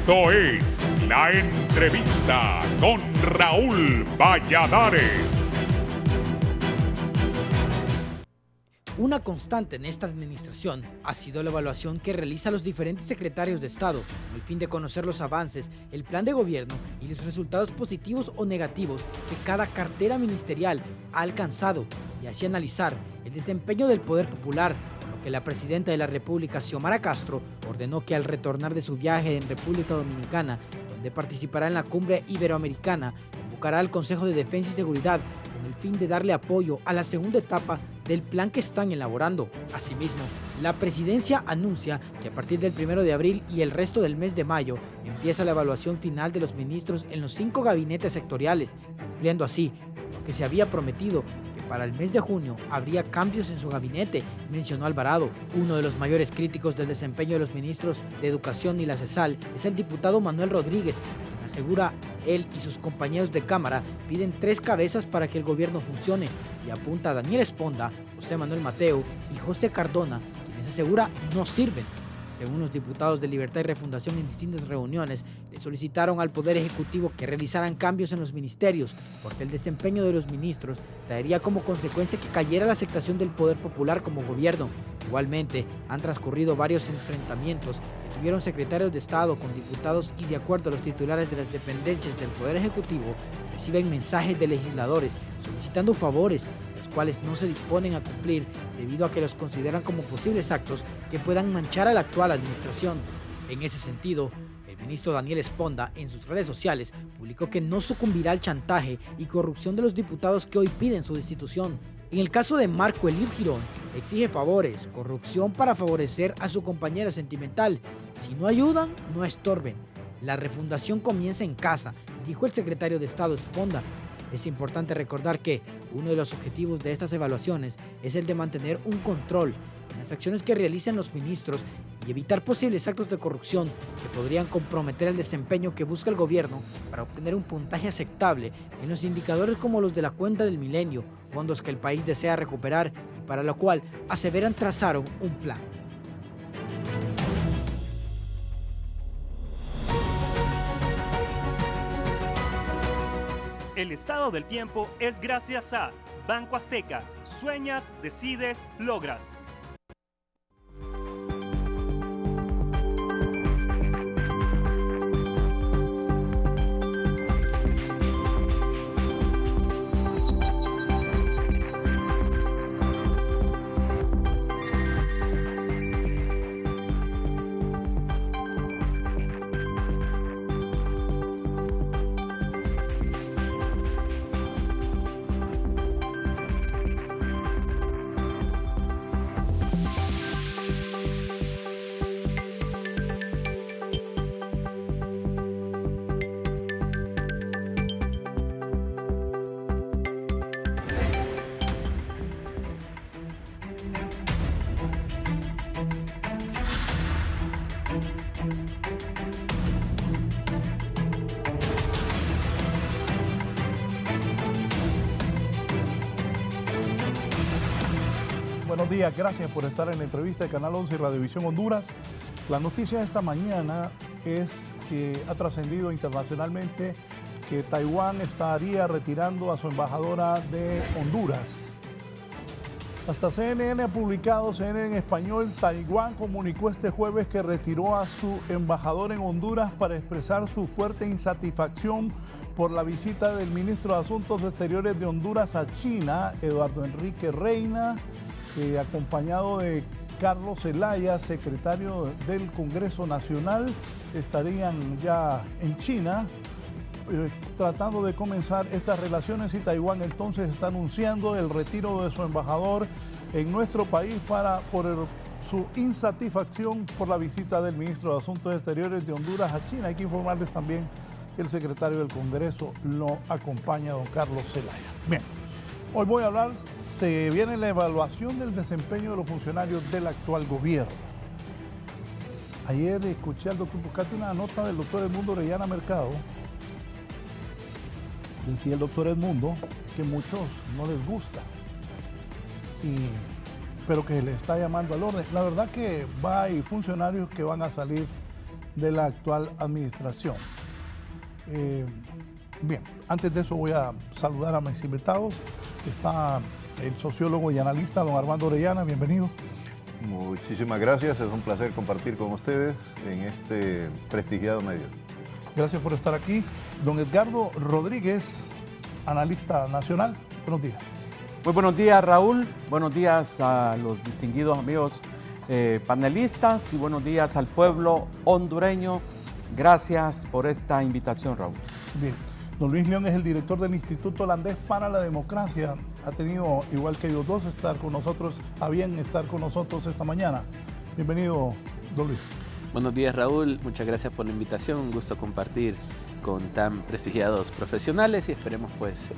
Esto es La Entrevista con Raúl Valladares. Una constante en esta administración ha sido la evaluación que realizan los diferentes secretarios de Estado con el fin de conocer los avances, el plan de gobierno y los resultados positivos o negativos que cada cartera ministerial ha alcanzado y así analizar el desempeño del poder popular, por lo que la presidenta de la República, Xiomara Castro, ordenó que al retornar de su viaje en República Dominicana, donde participará en la cumbre iberoamericana, convocará al Consejo de Defensa y Seguridad con el fin de darle apoyo a la segunda etapa del plan que están elaborando. Asimismo, la presidencia anuncia que a partir del 1 de abril y el resto del mes de mayo empieza la evaluación final de los ministros en los 5 gabinetes sectoriales, cumpliendo así lo que se había prometido, que para el mes de junio habría cambios en su gabinete, mencionó Alvarado. Uno de los mayores críticos del desempeño de los ministros de Educación y la CESAL es el diputado Manuel Rodríguez, quien asegura él y sus compañeros de Cámara piden 3 cabezas para que el gobierno funcione y apunta a Daniel Esponda, José Manuel Mateo y José Cardona, quienes asegura no sirven. Según los diputados de Libertad y Refundación en distintas reuniones, le solicitaron al Poder Ejecutivo que realizaran cambios en los ministerios, porque el desempeño de los ministros traería como consecuencia que cayera la aceptación del Poder Popular como gobierno. Igualmente, han transcurrido varios enfrentamientos que tuvieron secretarios de Estado con diputados y de acuerdo a los titulares de las dependencias del Poder Ejecutivo, reciben mensajes de legisladores solicitando favores, los cuales no se disponen a cumplir debido a que los consideran como posibles actos que puedan manchar a la actual administración. En ese sentido, el ministro Daniel Esponda en sus redes sociales publicó que no sucumbirá al chantaje y corrupción de los diputados que hoy piden su destitución. En el caso de Marco Elío Girón, exige favores, corrupción para favorecer a su compañera sentimental. Si no ayudan, no estorben. La refundación comienza en casa, dijo el secretario de Estado Esponda. Es importante recordar que uno de los objetivos de estas evaluaciones es el de mantener un control en las acciones que realicen los ministros y evitar posibles actos de corrupción que podrían comprometer el desempeño que busca el gobierno para obtener un puntaje aceptable en los indicadores como los de la cuenta del milenio, fondos que el país desea recuperar y para lo cual aseveran trazaron un plan. El estado del tiempo es gracias a Banco Azteca. Sueñas, decides, logras. Buenos días, gracias por estar en la entrevista de Canal 11 y Radiovisión Honduras. La noticia de esta mañana es que ha trascendido internacionalmente que Taiwán estaría retirando a su embajadora de Honduras. Hasta CNN ha publicado, CNN en español, Taiwán comunicó este jueves que retiró a su embajador en Honduras para expresar su fuerte insatisfacción por la visita del ministro de Asuntos Exteriores de Honduras a China, Eduardo Enrique Reina, acompañado de Carlos Zelaya, secretario del Congreso Nacional. Estarían ya en China tratando de comenzar estas relaciones y Taiwán entonces está anunciando el retiro de su embajador en nuestro país por su insatisfacción por la visita del ministro de Asuntos Exteriores de Honduras a China. Hay que informarles también que el secretario del Congreso lo acompaña, don Carlos Zelaya. Bien, hoy voy a hablar, se viene la evaluación del desempeño de los funcionarios del actual gobierno. Ayer escuché al doctor, buscate una nota del doctor Edmundo Orellana Mercado. Decía el doctor Edmundo que muchos no les gusta, pero que le está llamando al orden. La verdad que hay funcionarios que van a salir de la actual administración. Bien, antes de eso voy a saludar a mis invitados. Está el sociólogo y analista don Armando Orellana, bienvenido. Muchísimas gracias, es un placer compartir con ustedes en este prestigiado medio. Gracias por estar aquí. Don Edgardo Rodríguez, analista nacional, buenos días. Muy buenos días, Raúl, buenos días a los distinguidos amigos panelistas y buenos días al pueblo hondureño. Gracias por esta invitación, Raúl. Bien, don Luis León es el director del Instituto Holandés para la Democracia. Ha tenido, igual que ellos dos, a bien estar con nosotros esta mañana. Bienvenido, don Luis. Buenos días, Raúl. Muchas gracias por la invitación. Un gusto compartir con tan prestigiados profesionales y esperemos pues...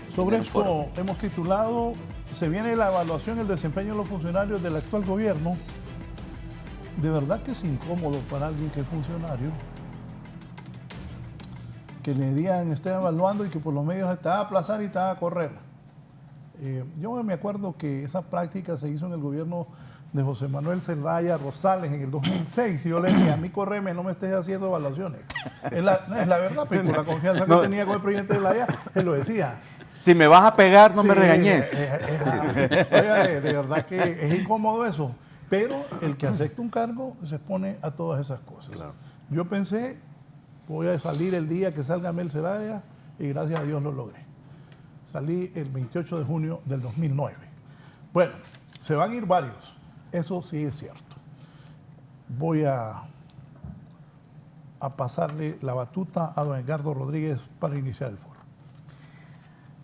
Sobre esto hemos titulado, se viene la evaluación del desempeño de los funcionarios del actual gobierno. De verdad que es incómodo para alguien que es funcionario que le digan, esté evaluando y que por los medios te va a aplazar y te va a correr. Yo me acuerdo que esa práctica se hizo en el gobierno de José Manuel Zelaya Rosales en el 2006 y yo le decía, a mí correme, no me estés haciendo evaluaciones. Es la verdad, pero con la confianza que tenía con el presidente Zelaya, él lo decía. Si me vas a pegar, no me regañes. Oiga, de verdad que es incómodo eso, pero el que acepta un cargo se expone a todas esas cosas. Claro. Yo pensé, voy a salir el día que salga Mel Zelaya y gracias a Dios lo logré. Salí el 28 de junio del 2009. Bueno, se van a ir varios, eso sí es cierto. Voy a pasarle la batuta a don Edgardo Rodríguez para iniciar el foro.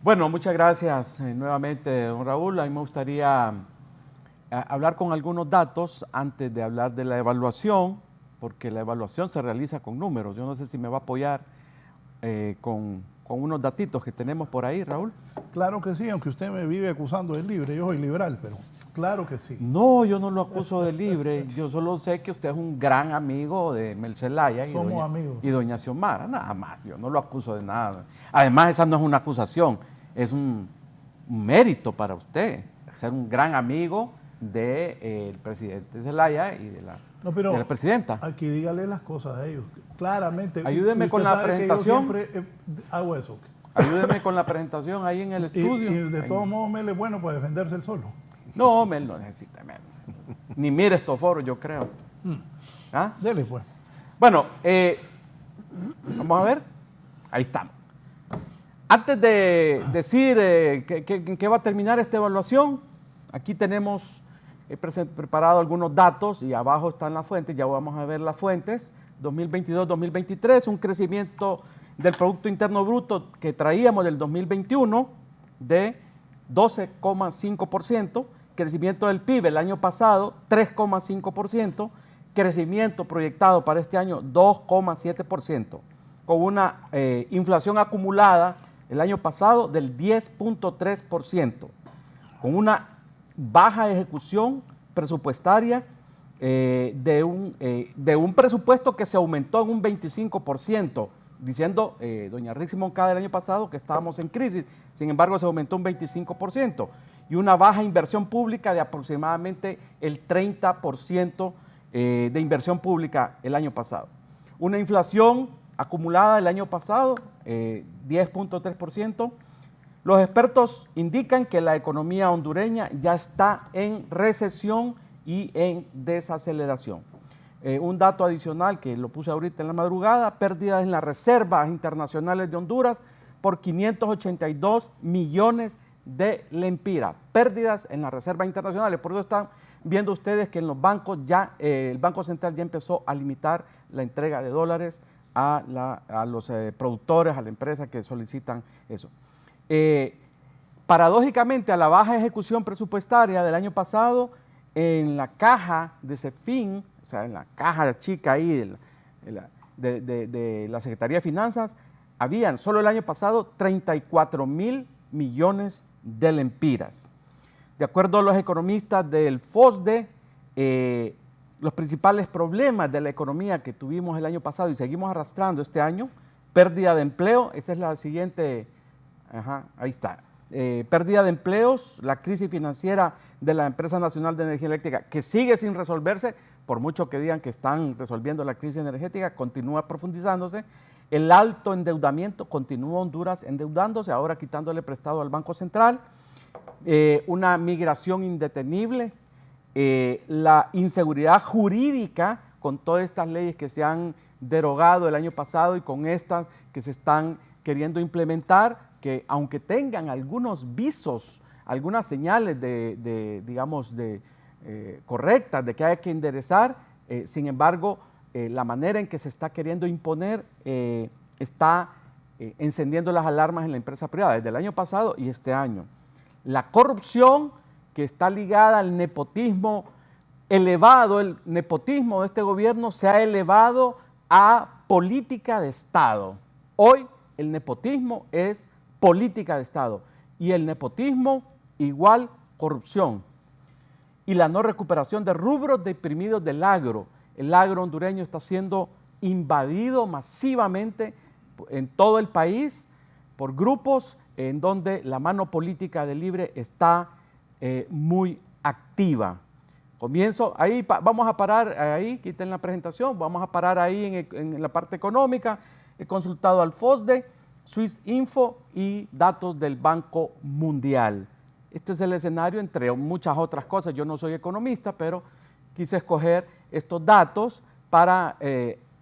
Bueno, muchas gracias nuevamente, don Raúl. A mí me gustaría hablar con algunos datos antes de hablar de la evaluación, porque la evaluación se realiza con números. Yo no sé si me va a apoyar con unos datitos que tenemos por ahí, Raúl. Claro que sí, aunque usted me vive acusando de libre, yo soy liberal, pero claro que sí. No, yo no lo acuso de libre, yo solo sé que usted es un gran amigo de Mel Zelaya y doña Xiomara, nada más, yo no lo acuso de nada. Además, esa no es una acusación, es un mérito para usted, ser un gran amigo del presidente Zelaya y de la presidenta. Aquí dígale las cosas a ellos, claramente. Ayúdeme con la presentación. Yo siempre hago eso. Ayúdeme con la presentación ahí en el estudio. Y de todos modos, Mel es bueno para defenderse él solo. No, Mel no necesita Mel. Ni mire estos foros, yo creo. ¿Ah? Dele, pues. Bueno, vamos a ver. Ahí estamos. Antes de decir qué va a terminar esta evaluación, aquí tenemos preparado algunos datos y abajo están las fuentes, ya vamos a ver las fuentes. 2022-2023, un crecimiento del Producto Interno Bruto que traíamos del 2021 de 12,5%, crecimiento del PIB el año pasado 3,5%, crecimiento proyectado para este año 2,7%, con una inflación acumulada el año pasado del 10,3%, con una baja ejecución presupuestaria de un presupuesto que se aumentó en un 25%, diciendo doña Rixi Moncada el año pasado que estábamos en crisis, sin embargo se aumentó un 25%, y una baja inversión pública de aproximadamente el 30% de inversión pública el año pasado. Una inflación acumulada el año pasado, 10,3%. Los expertos indican que la economía hondureña ya está en recesión y en desaceleración. Un dato adicional que lo puse ahorita en la madrugada, pérdidas en las reservas internacionales de Honduras por 582 millones de lempiras, pérdidas en las reservas internacionales. Por eso están viendo ustedes que en los bancos ya, el Banco Central ya empezó a limitar la entrega de dólares a los productores, a la empresa que solicitan eso. Paradójicamente, a la baja ejecución presupuestaria del año pasado, en la caja de CEFIN, o sea, en la caja chica ahí de la Secretaría de Finanzas, habían solo el año pasado 34,000 millones de lempiras. De acuerdo a los economistas del FOSDE, los principales problemas de la economía que tuvimos el año pasado y seguimos arrastrando este año, pérdida de empleo, esa es la siguiente, ahí está, pérdida de empleos, la crisis financiera de la Empresa Nacional de Energía Eléctrica, que sigue sin resolverse por mucho que digan que están resolviendo la crisis energética, continúa profundizándose. El alto endeudamiento, continúa Honduras endeudándose, ahora quitándole prestado al Banco Central. Una migración indetenible, la inseguridad jurídica con todas estas leyes que se han derogado el año pasado y con estas que se están queriendo implementar, que aunque tengan algunos visos, algunas señales correctas de que hay que enderezar, sin embargo, la manera en que se está queriendo imponer está encendiendo las alarmas en la empresa privada desde el año pasado y este año. La corrupción que está ligada al nepotismo elevado, el nepotismo de este gobierno se ha elevado a política de Estado. Hoy el nepotismo es política de Estado y el nepotismo igual corrupción. Y la no recuperación de rubros deprimidos del agro. El agro hondureño está siendo invadido masivamente en todo el país por grupos en donde la mano política del Libre está muy activa. Comienzo, ahí vamos a parar, ahí quiten la presentación, vamos a parar ahí en la parte económica. He consultado al FOSDE, Swiss Info y datos del Banco Mundial. Este es el escenario entre muchas otras cosas. Yo no soy economista, pero quise escoger estos datos para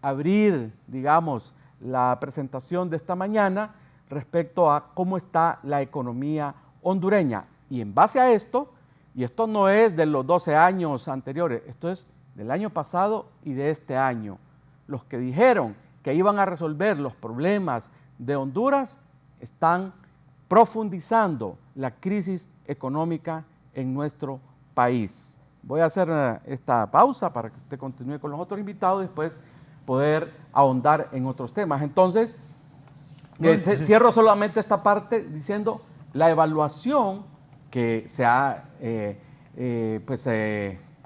abrir, digamos, la presentación de esta mañana respecto a cómo está la economía hondureña. Y en base a esto, y esto no es de los 12 años anteriores, esto es del año pasado y de este año, los que dijeron que iban a resolver los problemas de Honduras están profundizando la crisis económica en nuestro país. Voy a hacer esta pausa para que usted continúe con los otros invitados y después poder ahondar en otros temas. Entonces, cierro solamente esta parte diciendo la evaluación que se ha,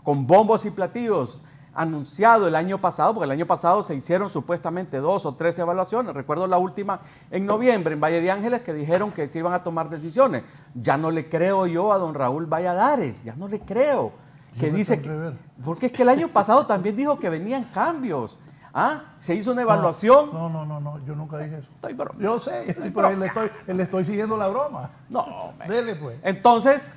con bombos y platillos, anunciado el año pasado, porque el año pasado se hicieron supuestamente 2 o 3 evaluaciones. Recuerdo la última en noviembre en Valle de Ángeles que dijeron que se iban a tomar decisiones. Ya no le creo yo a don Raúl Valladares, ya no le creo. Que dice que, porque es que el año pasado también dijo que venían cambios. ¿Ah? Se hizo una evaluación. No, yo nunca dije eso. Estoy broma. Yo sé, pero le estoy siguiendo la broma. No, dele pues. Entonces,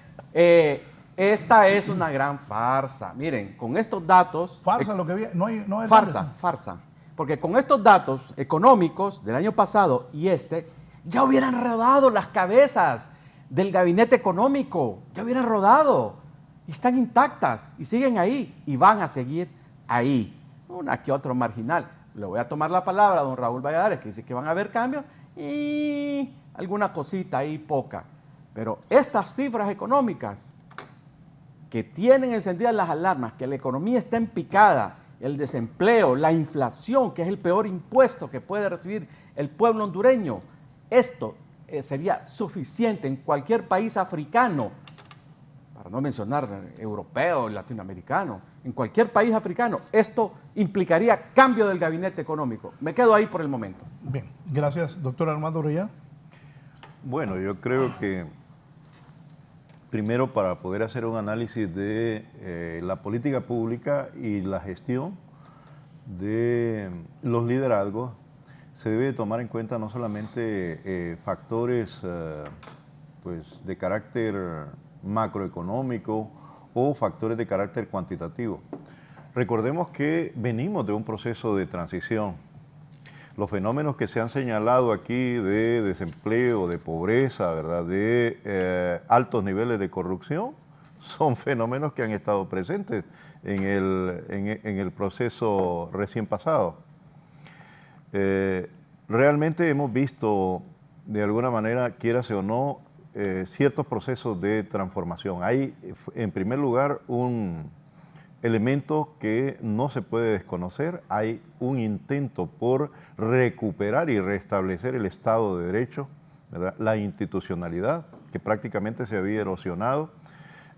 esta es una gran farsa. Miren, con estos datos... Farsa, lo que vi, no hay farsa. Porque con estos datos económicos del año pasado y ya hubieran rodado las cabezas del gabinete económico. Ya hubieran rodado. Y están intactas y siguen ahí y van a seguir ahí. Una que otro marginal. Le voy a tomar la palabra a don Raúl Valladares, que dice que van a haber cambios y alguna cosita ahí poca. Pero estas cifras económicas que tienen encendidas las alarmas, que la economía está en picada, el desempleo, la inflación, que es el peor impuesto que puede recibir el pueblo hondureño, esto sería suficiente en cualquier país africano, para no mencionar europeo, latinoamericano, en cualquier país africano, esto implicaría cambio del gabinete económico. Me quedo ahí por el momento. Bien, gracias, doctor Armando Orellana. Bueno, yo creo que primero para poder hacer un análisis de la política pública y la gestión de los liderazgos, se debe tomar en cuenta no solamente factores de carácter macroeconómico o factores de carácter cuantitativo. Recordemos que venimos de un proceso de transición. Los fenómenos que se han señalado aquí de desempleo, de pobreza, ¿verdad?, de altos niveles de corrupción, son fenómenos que han estado presentes en el proceso recién pasado. Realmente hemos visto, de alguna manera, quiérase o no, ciertos procesos de transformación. Hay, en primer lugar, un elemento que no se puede desconocer. Hay un intento por recuperar y restablecer el Estado de Derecho, ¿verdad?, la institucionalidad, que prácticamente se había erosionado.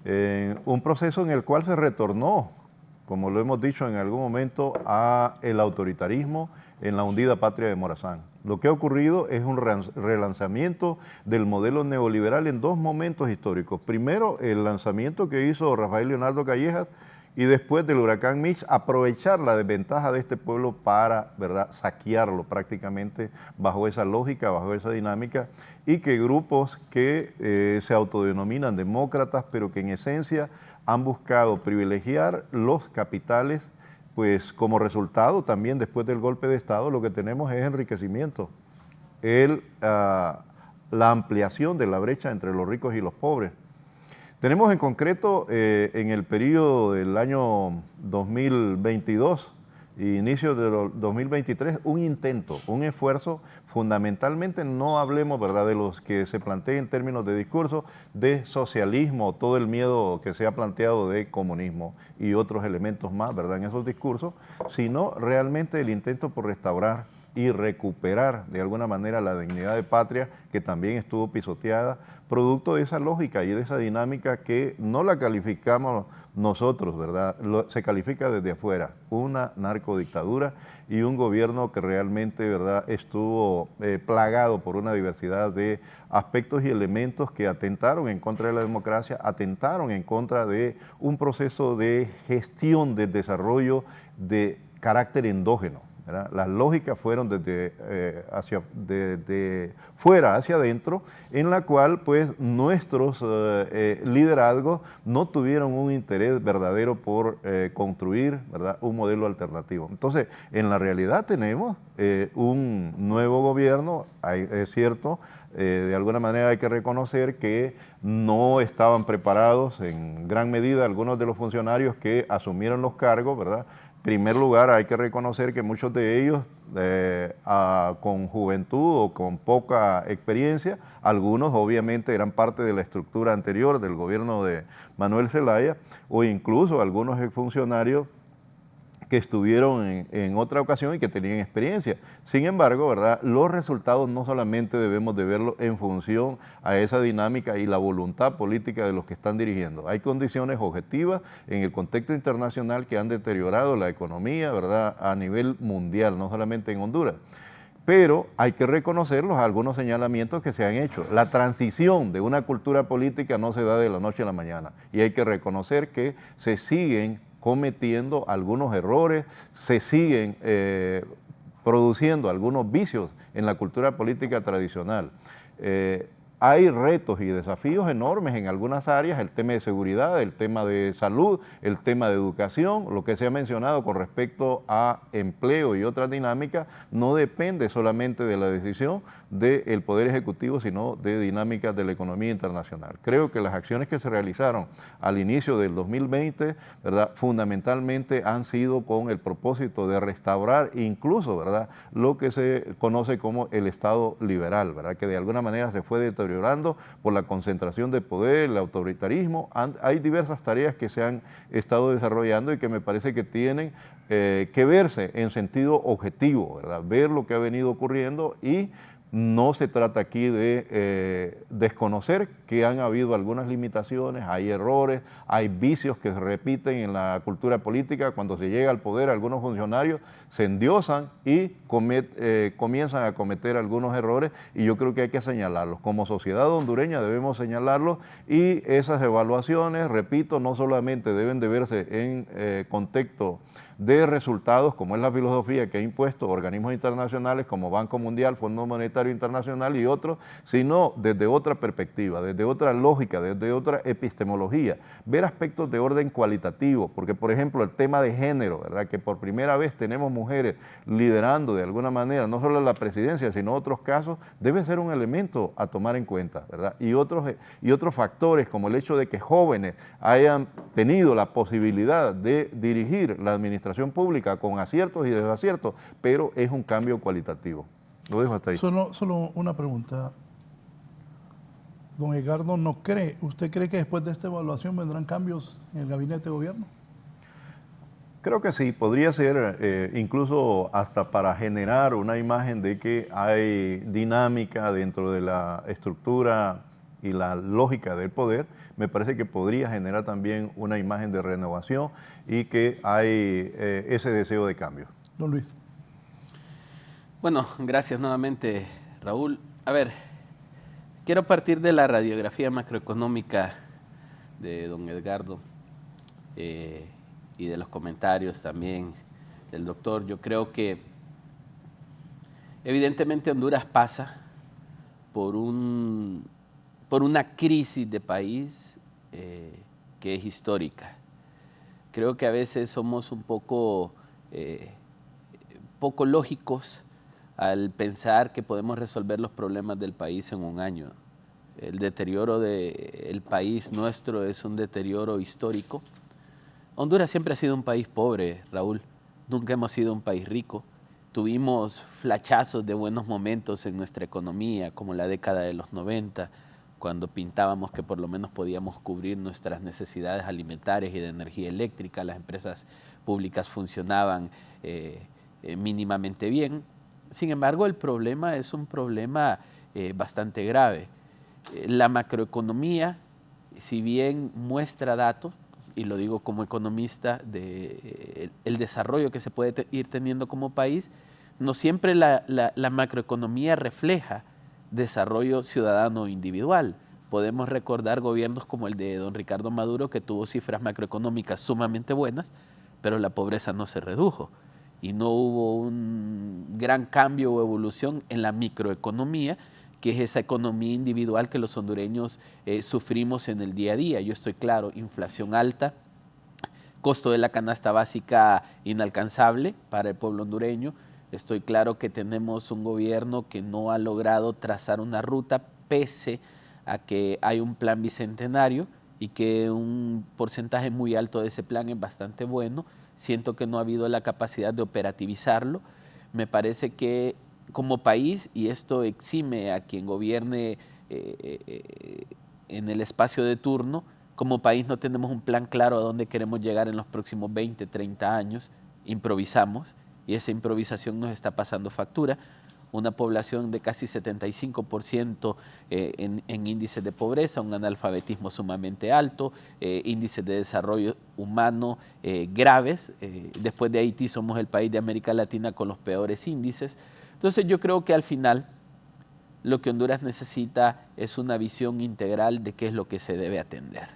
Un proceso en el cual se retornó, como lo hemos dicho en algún momento, a el autoritarismo en la hundida patria de Morazán. Lo que ha ocurrido es un relanzamiento del modelo neoliberal en 2 momentos históricos. Primero, el lanzamiento que hizo Rafael Leonardo Callejas, y después del huracán Mitch aprovechar la desventaja de este pueblo para, ¿verdad?, saquearlo prácticamente bajo esa lógica, bajo esa dinámica, y que grupos que se autodenominan demócratas, pero que en esencia han buscado privilegiar los capitales, pues como resultado también después del golpe de Estado lo que tenemos es enriquecimiento, la ampliación de la brecha entre los ricos y los pobres. Tenemos en concreto en el periodo del año 2022 e inicio de 2023 un intento, un esfuerzo, fundamentalmente no hablemos, ¿verdad?, de los que se planteen en términos de discurso de socialismo, todo el miedo que se ha planteado de comunismo y otros elementos más, ¿verdad?, en esos discursos, sino realmente el intento por restaurar y recuperar de alguna manera la dignidad de patria que también estuvo pisoteada, producto de esa lógica y de esa dinámica que no la calificamos nosotros, ¿verdad? Se califica desde afuera, una narcodictadura y un gobierno que realmente, ¿verdad?, estuvo plagado por una diversidad de aspectos y elementos que atentaron en contra de la democracia, atentaron en contra de un proceso de gestión del desarrollo de carácter endógeno, ¿verdad? Las lógicas fueron desde fuera hacia adentro, en la cual pues nuestros liderazgos no tuvieron un interés verdadero por construir, ¿verdad?, un modelo alternativo. Entonces, en la realidad tenemos un nuevo gobierno, es cierto, de alguna manera hay que reconocer que no estaban preparados en gran medida algunos de los funcionarios que asumieron los cargos, ¿verdad? En primer lugar, hay que reconocer que muchos de ellos con juventud o con poca experiencia, algunos obviamente eran parte de la estructura anterior del gobierno de Manuel Zelaya o incluso algunos exfuncionarios que estuvieron en otra ocasión y que tenían experiencia. Sin embargo, ¿verdad?, los resultados no solamente debemos de verlos en función a esa dinámica y la voluntad política de los que están dirigiendo. Hay condiciones objetivas en el contexto internacional que han deteriorado la economía, ¿verdad?, a nivel mundial, no solamente en Honduras. Pero hay que reconocer algunos señalamientos que se han hecho. La transición de una cultura política no se da de la noche a la mañana y hay que reconocer que se siguen cometiendo algunos errores, se siguen produciendo algunos vicios en la cultura política tradicional. Hay retos y desafíos enormes en algunas áreas, el tema de seguridad, el tema de salud, el tema de educación, lo que se ha mencionado con respecto a empleo y otras dinámicas, no depende solamente de la decisión del Poder Ejecutivo, sino de dinámicas de la economía internacional. Creo que las acciones que se realizaron al inicio del 2020, ¿verdad?, fundamentalmente han sido con el propósito de restaurar incluso, ¿verdad?, lo que se conoce como el Estado liberal, ¿verdad?, que de alguna manera se fue deteriorando por la concentración de poder, el autoritarismo. Hay diversas tareas que se han estado desarrollando y que me parece que tienen que verse en sentido objetivo, ¿verdad?, ver lo que ha venido ocurriendo y no se trata aquí de desconocer que han habido algunas limitaciones, hay errores, hay vicios que se repiten en la cultura política. Cuando se llega al poder, algunos funcionarios se endiosan y comienzan a cometer algunos errores y yo creo que hay que señalarlos. Como sociedad hondureña debemos señalarlos y esas evaluaciones, repito, no solamente deben de verse en contexto de resultados, como es la filosofía que ha impuesto organismos internacionales como Banco Mundial, Fondo Monetario Internacional y otros, sino desde otra perspectiva, desde otra lógica, desde otra epistemología, ver aspectos de orden cualitativo, porque por ejemplo el tema de género, ¿verdad?, que por primera vez tenemos mujeres liderando de alguna manera, no solo la presidencia, sino otros casos, debe ser un elemento a tomar en cuenta, ¿verdad? Y otros factores como el hecho de que jóvenes hayan tenido la posibilidad de dirigir la administración pública con aciertos y desaciertos, pero es un cambio cualitativo. Lo dejo hasta ahí. Solo una pregunta. Don Edgardo, ¿usted cree que después de esta evaluación vendrán cambios en el gabinete de gobierno? Creo que sí, podría ser incluso hasta para generar una imagen de que hay dinámica dentro de la estructura y la lógica del poder. Me parece que podría generar también una imagen de renovación y que hay ese deseo de cambio. Don Luis. Bueno, gracias nuevamente, Raúl. A ver, quiero partir de la radiografía macroeconómica de don Edgardo. y de los comentarios también del doctor. Yo creo que evidentemente Honduras pasa por una crisis de país que es histórica. Creo que a veces somos un poco lógicos al pensar que podemos resolver los problemas del país en un año. El deterioro del país nuestro es un deterioro histórico. Honduras siempre ha sido un país pobre, Raúl. Nunca hemos sido un país rico. Tuvimos flachazos de buenos momentos en nuestra economía, como la década de los 90, cuando pintábamos que por lo menos podíamos cubrir nuestras necesidades alimentarias y de energía eléctrica. Las empresas públicas funcionaban mínimamente bien. Sin embargo, el problema es un problema bastante grave. La macroeconomía, si bien muestra datos, y lo digo como economista, el desarrollo que se puede ir teniendo como país, no siempre la macroeconomía refleja desarrollo ciudadano individual. Podemos recordar gobiernos como el de don Ricardo Maduro, que tuvo cifras macroeconómicas sumamente buenas, pero la pobreza no se redujo y no hubo un gran cambio o evolución en la microeconomía, que es esa economía individual que los hondureños sufrimos en el día a día. Yo estoy claro, inflación alta, costo de la canasta básica inalcanzable para el pueblo hondureño. Estoy claro que tenemos un gobierno que no ha logrado trazar una ruta pese a que hay un plan bicentenario y que un porcentaje muy alto de ese plan es bastante bueno. Siento que no ha habido la capacidad de operativizarlo. Me parece que como país, y esto exime a quien gobierne en el espacio de turno, como país no tenemos un plan claro a dónde queremos llegar en los próximos 20, 30 años, improvisamos y esa improvisación nos está pasando factura. Una población de casi 75% en índices de pobreza, un analfabetismo sumamente alto, índices de desarrollo humano graves. Después de Haití somos el país de América Latina con los peores índices. Entonces yo creo que al final lo que Honduras necesita es una visión integral de qué es lo que se debe atender.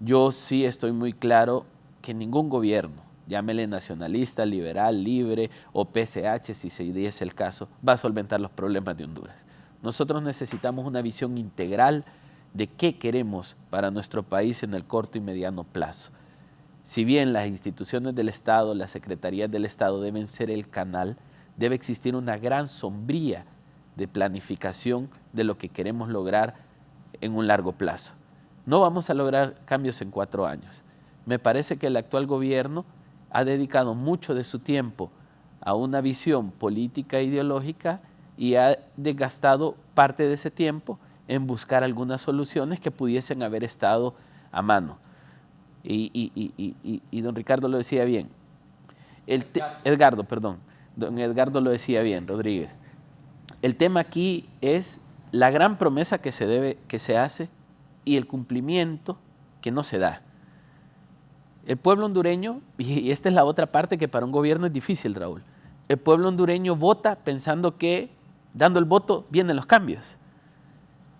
Yo sí estoy muy claro que ningún gobierno, llámele nacionalista, liberal, libre o PSH, si se diese el caso, va a solventar los problemas de Honduras. Nosotros necesitamos una visión integral de qué queremos para nuestro país en el corto y mediano plazo. Si bien las instituciones del Estado, las secretarías del Estado deben ser el canal, debe existir una gran sombría de planificación de lo que queremos lograr en un largo plazo. No vamos a lograr cambios en 4 años. Me parece que el actual gobierno ha dedicado mucho de su tiempo a una visión política e ideológica y ha desgastado parte de ese tiempo en buscar algunas soluciones que pudiesen haber estado a mano. Y don Ricardo lo decía bien. Don Edgardo lo decía bien, Rodríguez. El tema aquí es la gran promesa que se hace y el cumplimiento que no se da. El pueblo hondureño, y esta es la otra parte que para un gobierno es difícil, Raúl, el pueblo hondureño vota pensando que dando el voto vienen los cambios.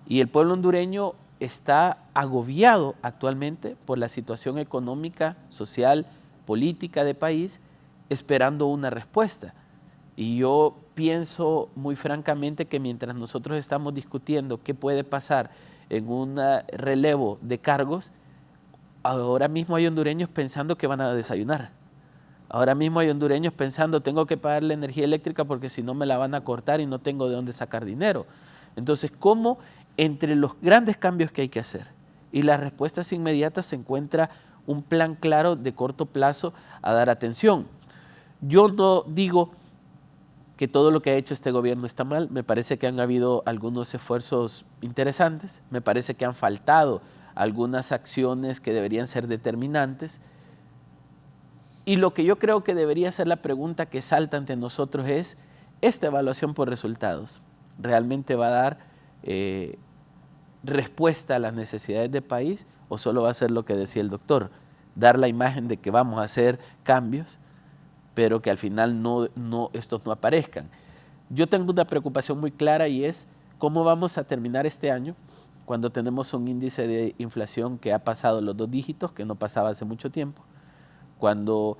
Y el pueblo hondureño está agobiado actualmente por la situación económica, social, política del país, esperando una respuesta. Y yo pienso muy francamente que mientras nosotros estamos discutiendo qué puede pasar en un relevo de cargos, ahora mismo hay hondureños pensando que van a desayunar. Ahora mismo hay hondureños pensando, tengo que pagar la energía eléctrica porque si no me la van a cortar y no tengo de dónde sacar dinero. Entonces, ¿cómo entre los grandes cambios que hay que hacer y las respuestas inmediatas se encuentra un plan claro de corto plazo a dar atención? Yo no digo que todo lo que ha hecho este gobierno está mal, me parece que han habido algunos esfuerzos interesantes, me parece que han faltado algunas acciones que deberían ser determinantes, y lo que yo creo que debería ser la pregunta que salta ante nosotros es, ¿esta evaluación por resultados realmente va a dar respuesta a las necesidades del país o solo va a ser lo que decía el doctor, dar la imagen de que vamos a hacer cambios, pero que al final estos no aparezcan? Yo tengo una preocupación muy clara y es cómo vamos a terminar este año cuando tenemos un índice de inflación que ha pasado los 2 dígitos, que no pasaba hace mucho tiempo, cuando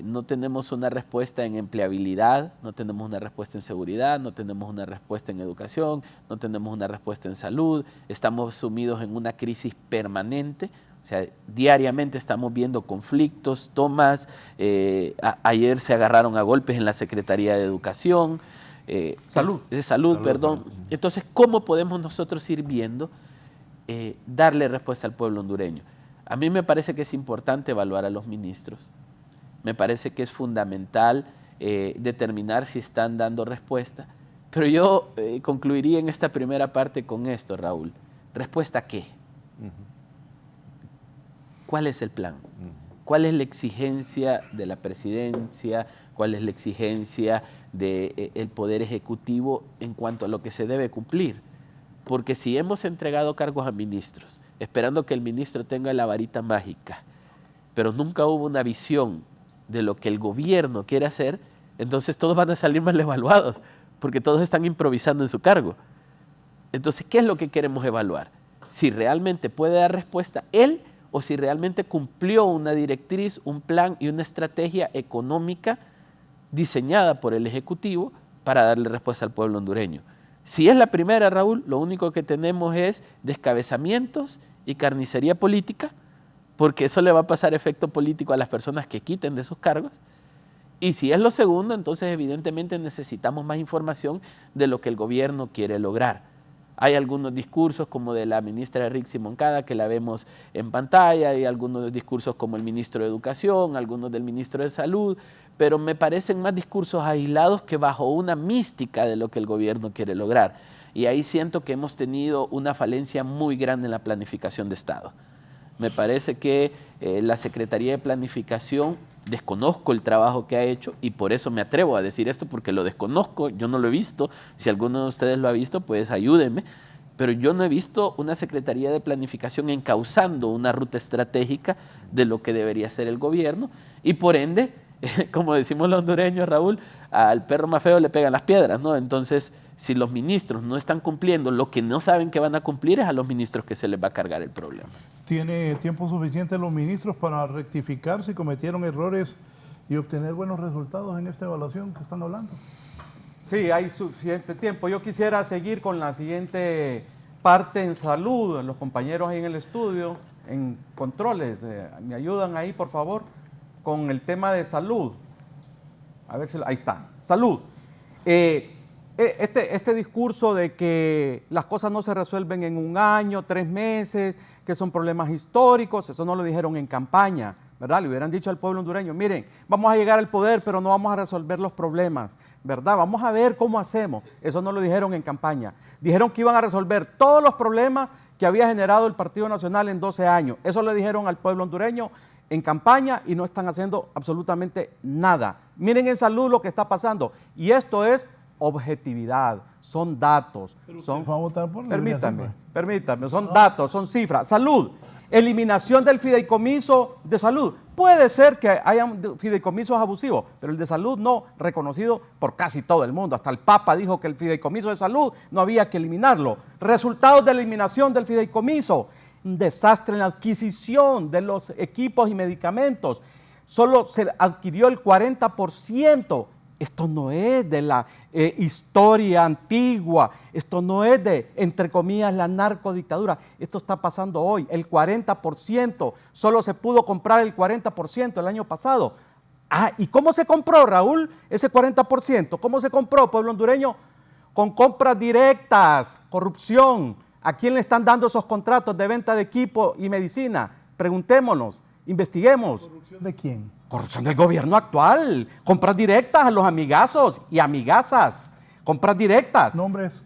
no tenemos una respuesta en empleabilidad, no tenemos una respuesta en seguridad, no tenemos una respuesta en educación, no tenemos una respuesta en salud, estamos sumidos en una crisis permanente. O sea, diariamente estamos viendo conflictos, tomas, ayer se agarraron a golpes en la Secretaría de Educación, Salud, perdón. Entonces, ¿cómo podemos nosotros ir viendo, darle respuesta al pueblo hondureño? A mí me parece que es importante evaluar a los ministros, me parece que es fundamental determinar si están dando respuesta, pero yo concluiría en esta primera parte con esto, Raúl. ¿Respuesta a qué? ¿Cuál es el plan? ¿Cuál es la exigencia de la presidencia? ¿Cuál es la exigencia del Poder Ejecutivo en cuanto a lo que se debe cumplir? Porque si hemos entregado cargos a ministros, esperando que el ministro tenga la varita mágica, pero nunca hubo una visión de lo que el gobierno quiere hacer, entonces todos van a salir mal evaluados, porque todos están improvisando en su cargo. Entonces, ¿qué es lo que queremos evaluar? Si realmente puede dar respuesta él, o si realmente cumplió una directriz, un plan y una estrategia económica diseñada por el Ejecutivo para darle respuesta al pueblo hondureño. Si es la primera, Raúl, lo único que tenemos es descabezamientos y carnicería política, porque eso le va a pasar efecto político a las personas que quiten de sus cargos. Y si es lo segundo, entonces evidentemente necesitamos más información de lo que el gobierno quiere lograr. Hay algunos discursos como de la ministra Rixi Moncada que la vemos en pantalla, hay algunos discursos como el ministro de Educación, algunos del ministro de Salud, pero me parecen más discursos aislados que bajo una mística de lo que el gobierno quiere lograr. Y ahí siento que hemos tenido una falencia muy grande en la planificación de Estado. Me parece que la Secretaría de Planificación, desconozco el trabajo que ha hecho y por eso me atrevo a decir esto porque lo desconozco, yo no lo he visto, si alguno de ustedes lo ha visto pues ayúdenme, pero yo no he visto una Secretaría de Planificación encauzando una ruta estratégica de lo que debería ser el gobierno y por ende, como decimos los hondureños, Raúl, al perro más feo le pegan las piedras, ¿no? Entonces, si los ministros no están cumpliendo lo que no saben que van a cumplir, es a los ministros que se les va a cargar el problema. ¿Tiene tiempo suficiente los ministros para rectificar si cometieron errores y obtener buenos resultados en esta evaluación que están hablando? Sí, hay suficiente tiempo. Yo quisiera seguir con la siguiente parte en salud. Los compañeros ahí en el estudio, en controles, me ayudan ahí, por favor, con el tema de salud. A ver si... Ahí está. Salud. Este discurso de que las cosas no se resuelven en un año, 3 meses, que son problemas históricos, eso no lo dijeron en campaña, ¿verdad? Le hubieran dicho al pueblo hondureño, miren, vamos a llegar al poder, pero no vamos a resolver los problemas, ¿verdad? Vamos a ver cómo hacemos. Eso no lo dijeron en campaña. Dijeron que iban a resolver todos los problemas que había generado el Partido Nacional en 12 años. Eso le dijeron al pueblo hondureño en campaña y no están haciendo absolutamente nada. Miren en salud lo que está pasando. Y esto es objetividad, son datos. Son, ¿va a votar por la permítame, son datos, son cifras. Salud, eliminación del fideicomiso de salud. Puede ser que haya fideicomisos abusivos, pero el de salud no, reconocido por casi todo el mundo. Hasta el Papa dijo que el fideicomiso de salud no había que eliminarlo. Resultados de la eliminación del fideicomiso. Un desastre en la adquisición de los equipos y medicamentos. Solo se adquirió el 40%. Esto no es de la historia antigua, esto no es de, entre comillas, la narcodictadura. Esto está pasando hoy, el 40%, solo se pudo comprar el 40% el año pasado. Ah, ¿y cómo se compró, Raúl, ese 40%? ¿Cómo se compró, pueblo hondureño? Con compras directas, corrupción. ¿A quién le están dando esos contratos de venta de equipo y medicina? Preguntémonos, investiguemos. ¿Corrupción de quién? Corrupción del gobierno actual, compras directas a los amigazos y amigazas, compras directas. ¿Nombres?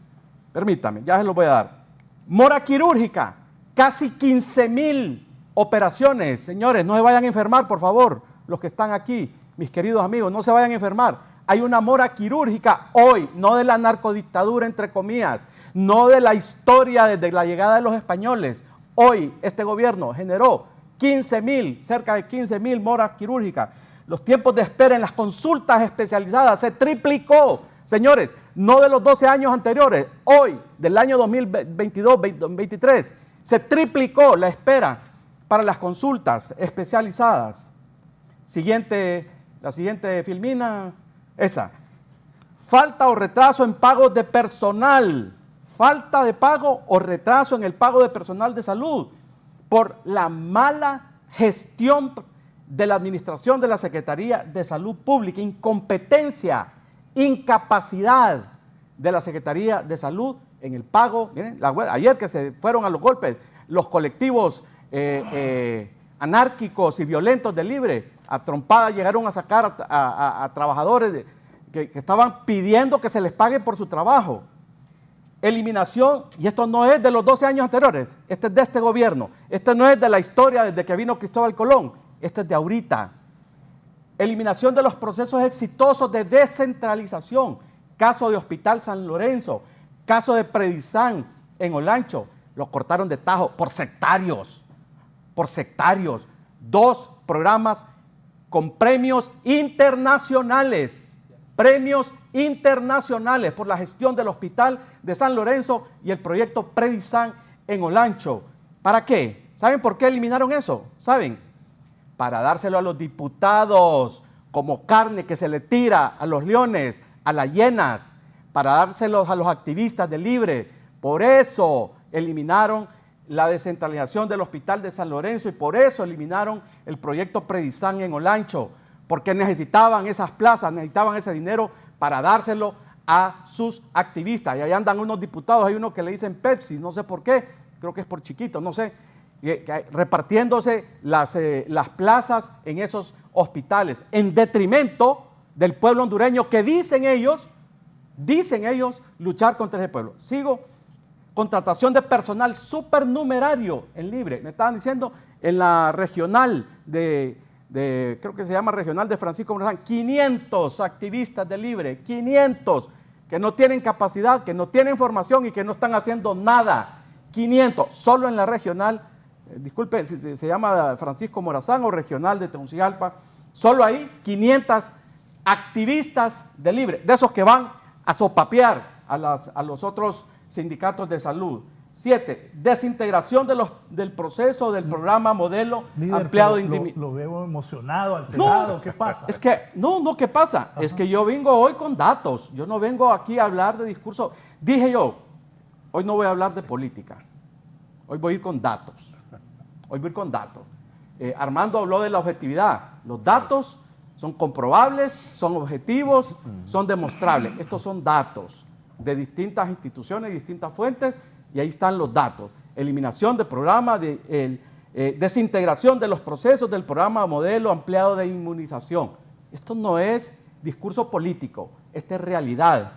Permítame, ya se los voy a dar. Mora quirúrgica, casi 15,000 operaciones. Señores, no se vayan a enfermar, por favor, los que están aquí, mis queridos amigos, no se vayan a enfermar. Hay una mora quirúrgica hoy, no de la narcodictadura, entre comillas, no de la historia desde la llegada de los españoles. Hoy este gobierno generó 15,000, cerca de 15,000 moras quirúrgicas. Los tiempos de espera en las consultas especializadas se triplicó. Señores, no de los 12 años anteriores, hoy, del año 2022-2023, se triplicó la espera para las consultas especializadas. La siguiente filmina, esa. Falta o retraso en pagos de personal. Falta de pago o retraso en el pago de personal de salud por la mala gestión de la administración de la Secretaría de Salud Pública, incompetencia, incapacidad de la Secretaría de Salud en el pago. Miren, ayer que se fueron a los golpes los colectivos anárquicos y violentos de Libre, a trompada llegaron a sacar a trabajadores que estaban pidiendo que se les pague por su trabajo. Eliminación, y esto no es de los 12 años anteriores, este es de este gobierno, este no es de la historia desde que vino Cristóbal Colón, este es de ahorita. Eliminación de los procesos exitosos de descentralización, caso de Hospital San Lorenzo, caso de Predisan en Olancho, los cortaron de tajo por sectarios, 2 programas con premios internacionales por la gestión del Hospital de San Lorenzo y el proyecto Predisan en Olancho. ¿Para qué? ¿Saben por qué eliminaron eso? ¿Saben? Para dárselo a los diputados como carne que se le tira a los leones, a las hienas, para dárselos a los activistas de Libre. Por eso eliminaron la descentralización del Hospital de San Lorenzo y por eso eliminaron el proyecto Predisan en Olancho, porque necesitaban esas plazas, necesitaban ese dinero para dárselo a sus activistas. Y ahí andan unos diputados, hay uno que le dicen Pepsi, no sé por qué, creo que es por chiquito, no sé, repartiéndose las plazas en esos hospitales, en detrimento del pueblo hondureño que dicen ellos luchar contra ese pueblo. Sigo. Contratación de personal supernumerario en Libre. Me estaban diciendo en la regional creo que se llama regional de Francisco Morazán, 500 activistas de Libre, 500 que no tienen capacidad, que no tienen formación y que no están haciendo nada. 500, solo en la regional, disculpe, si se llama Francisco Morazán o regional de Tegucigalpa, solo ahí 500 activistas de Libre, de esos que van a sopapear a los otros sindicatos de salud. 7, desintegración del proceso del programa modelo líder, ampliado de lo veo emocionado, alterado, ¿qué pasa? Es que, ¿qué pasa? Ajá. Es que yo vengo hoy con datos, yo no vengo aquí a hablar de discurso. Dije yo, hoy no voy a hablar de política, hoy voy a ir con datos, Armando habló de la objetividad, los datos son comprobables, son objetivos, son demostrables. Estos son datos de distintas instituciones y distintas fuentes, y ahí están los datos. Eliminación del programa, desintegración de los procesos del programa modelo ampliado de inmunización. Esto no es discurso político, esta es realidad.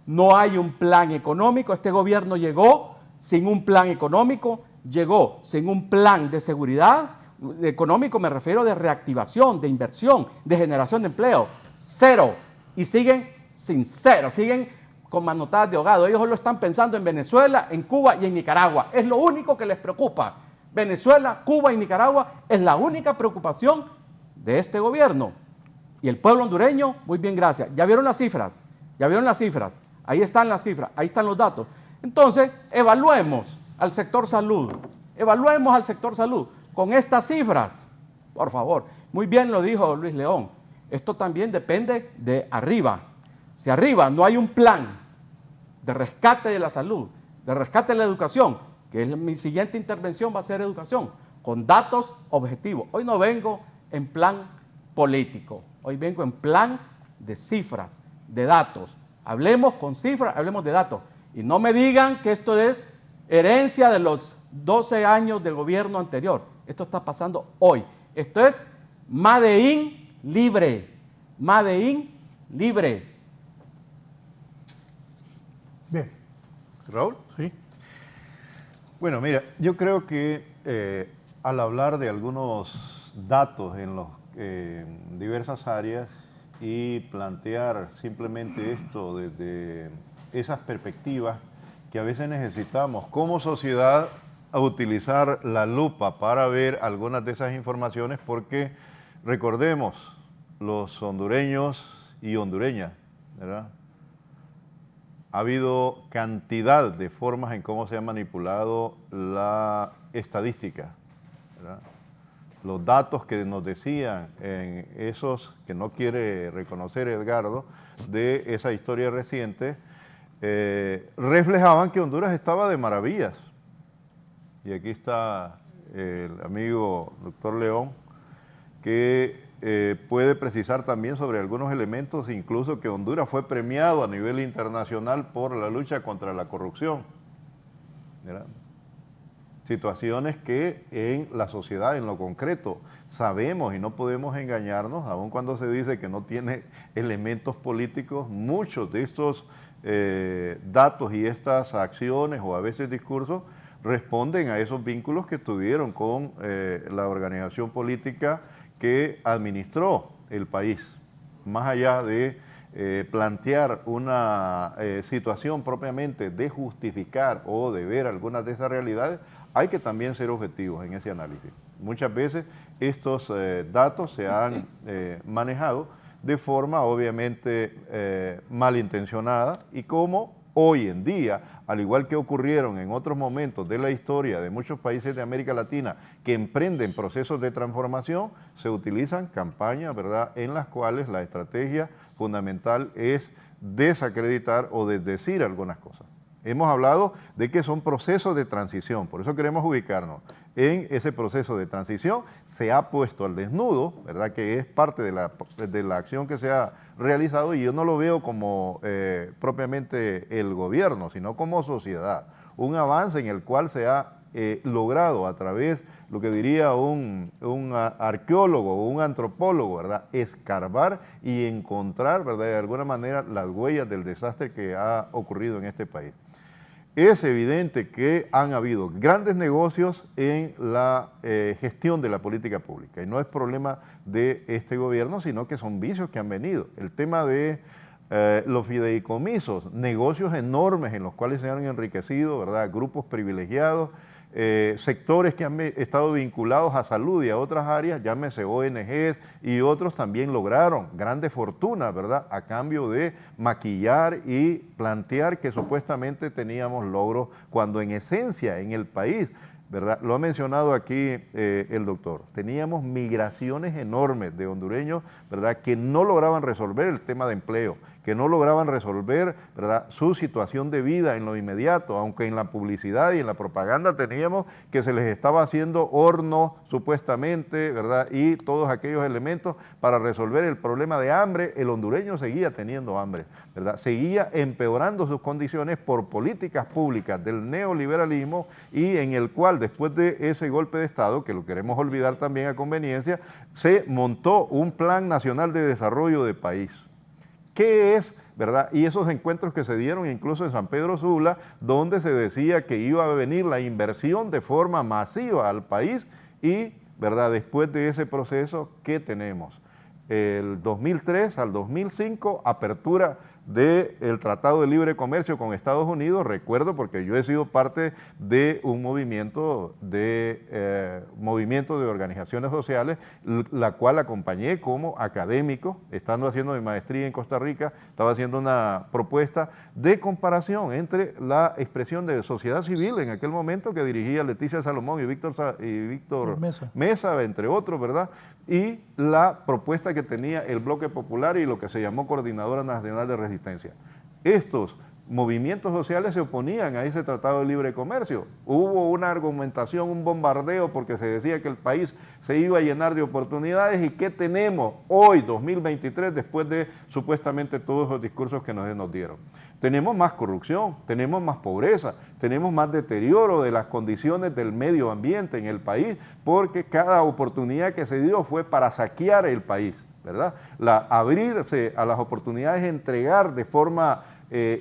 No hay un plan económico, este gobierno llegó sin un plan económico, llegó sin un plan de seguridad económico, me refiero de reactivación, de inversión, de generación de empleo, 0. Y siguen sin 0, siguen con manotadas de ahogado. Ellos solo están pensando en Venezuela, en Cuba y en Nicaragua. Es lo único que les preocupa. Venezuela, Cuba y Nicaragua es la única preocupación de este gobierno. Y el pueblo hondureño, muy bien, gracias. ¿Ya vieron las cifras? Ahí están las cifras, ahí están los datos. Entonces, evaluemos al sector salud. Con estas cifras, por favor. Muy bien lo dijo Luis León. Esto también depende de arriba. Si arriba no hay un plan de rescate de la salud, de rescate de la educación, que es mi siguiente intervención va a ser educación, con datos objetivos. Hoy no vengo en plan político, hoy vengo en plan de cifras, de datos. Hablemos con cifras, hablemos de datos. Y no me digan que esto es herencia de los 12 años del gobierno anterior. Esto está pasando hoy. Esto es Made in Libre. Bien. ¿Raúl? Sí. Bueno, mira, yo creo que al hablar de algunos datos en diversas áreas y plantear simplemente esto desde esas perspectivas que a veces necesitamos como sociedad a utilizar la lupa para ver algunas de esas informaciones, porque recordemos, los hondureños y hondureñas, ¿verdad? Ha habido cantidad de formas en cómo se ha manipulado la estadística, ¿verdad? los datos que nos decían en esos que no quiere reconocer Edgardo de esa historia reciente, reflejaban que Honduras estaba de maravillas. Y aquí está el amigo doctor León, que puede precisar también sobre algunos elementos, incluso que Honduras fue premiado a nivel internacional por la lucha contra la corrupción. ¿Verdad? Situaciones que en la sociedad, en lo concreto, sabemos y no podemos engañarnos, aun cuando se dice que no tiene elementos políticos, muchos de estos datos y estas acciones o a veces discursos responden a esos vínculos que tuvieron con la organización política que administró el país, más allá de plantear una situación propiamente de justificar o de ver algunas de esas realidades. Hay que también ser objetivos en ese análisis. Muchas veces estos datos se han manejado de forma obviamente malintencionada, y como hoy en día, al igual que ocurrieron en otros momentos de la historia de muchos países de América Latina que emprenden procesos de transformación, se utilizan campañas, ¿verdad?, en las cuales la estrategia fundamental es desacreditar o desdecir algunas cosas. Hemos hablado de que son procesos de transición, por eso queremos ubicarnos en ese proceso de transición. Se ha puesto al desnudo, ¿verdad?, que es parte de la acción que se ha realizado, y yo no lo veo como propiamente el gobierno, sino como sociedad. Un avance en el cual se ha logrado a través, lo que diría un arqueólogo o un antropólogo, ¿verdad?, escarbar y encontrar, ¿verdad?, de alguna manera las huellas del desastre que ha ocurrido en este país. Es evidente que han habido grandes negocios en la gestión de la política pública, y no es problema de este gobierno, sino que son vicios que han venido. El tema de los fideicomisos, negocios enormes en los cuales se han enriquecido, ¿verdad?, grupos privilegiados, sectores que han estado vinculados a salud y a otras áreas, llámese ONGs y otros, también lograron grandes fortunas, ¿verdad?, a cambio de maquillar y plantear que supuestamente teníamos logros, cuando en esencia en el país, ¿verdad?, lo ha mencionado aquí el doctor, teníamos migraciones enormes de hondureños, ¿verdad?, que no lograban resolver el tema de empleo, que no lograban resolver, ¿verdad?, su situación de vida en lo inmediato, aunque en la publicidad y en la propaganda teníamos que se les estaba haciendo horno supuestamente, ¿verdad?, y todos aquellos elementos para resolver el problema de hambre. El hondureño seguía teniendo hambre, ¿verdad?, seguía empeorando sus condiciones por políticas públicas del neoliberalismo, y en el cual después de ese golpe de Estado, que lo queremos olvidar también a conveniencia, se montó un Plan Nacional de Desarrollo de País. ¿Qué es, verdad? Y esos encuentros que se dieron incluso en San Pedro Sula, donde se decía que iba a venir la inversión de forma masiva al país, y, ¿verdad?, después de ese proceso, ¿qué tenemos? El 2003 al 2005, apertura del Tratado de Libre Comercio con Estados Unidos. Recuerdo porque yo he sido parte de un movimiento de organizaciones sociales, la cual acompañé como académico, estando haciendo mi maestría en Costa Rica. Estaba haciendo una propuesta de comparación entre la expresión de sociedad civil en aquel momento, que dirigía Leticia Salomón y Víctor Mesa, entre otros, ¿verdad?, y la propuesta que tenía el Bloque Popular y lo que se llamó Coordinadora Nacional de Resistencia. Estos movimientos sociales se oponían a ese Tratado de Libre Comercio. Hubo una argumentación, un bombardeo, porque se decía que el país se iba a llenar de oportunidades. ¿Y qué tenemos hoy, 2023, después de supuestamente todos esos discursos que nos dieron? Tenemos más corrupción, tenemos más pobreza, tenemos más deterioro de las condiciones del medio ambiente en el país, porque cada oportunidad que se dio fue para saquear el país, ¿verdad? Abrirse a las oportunidades, entregar de forma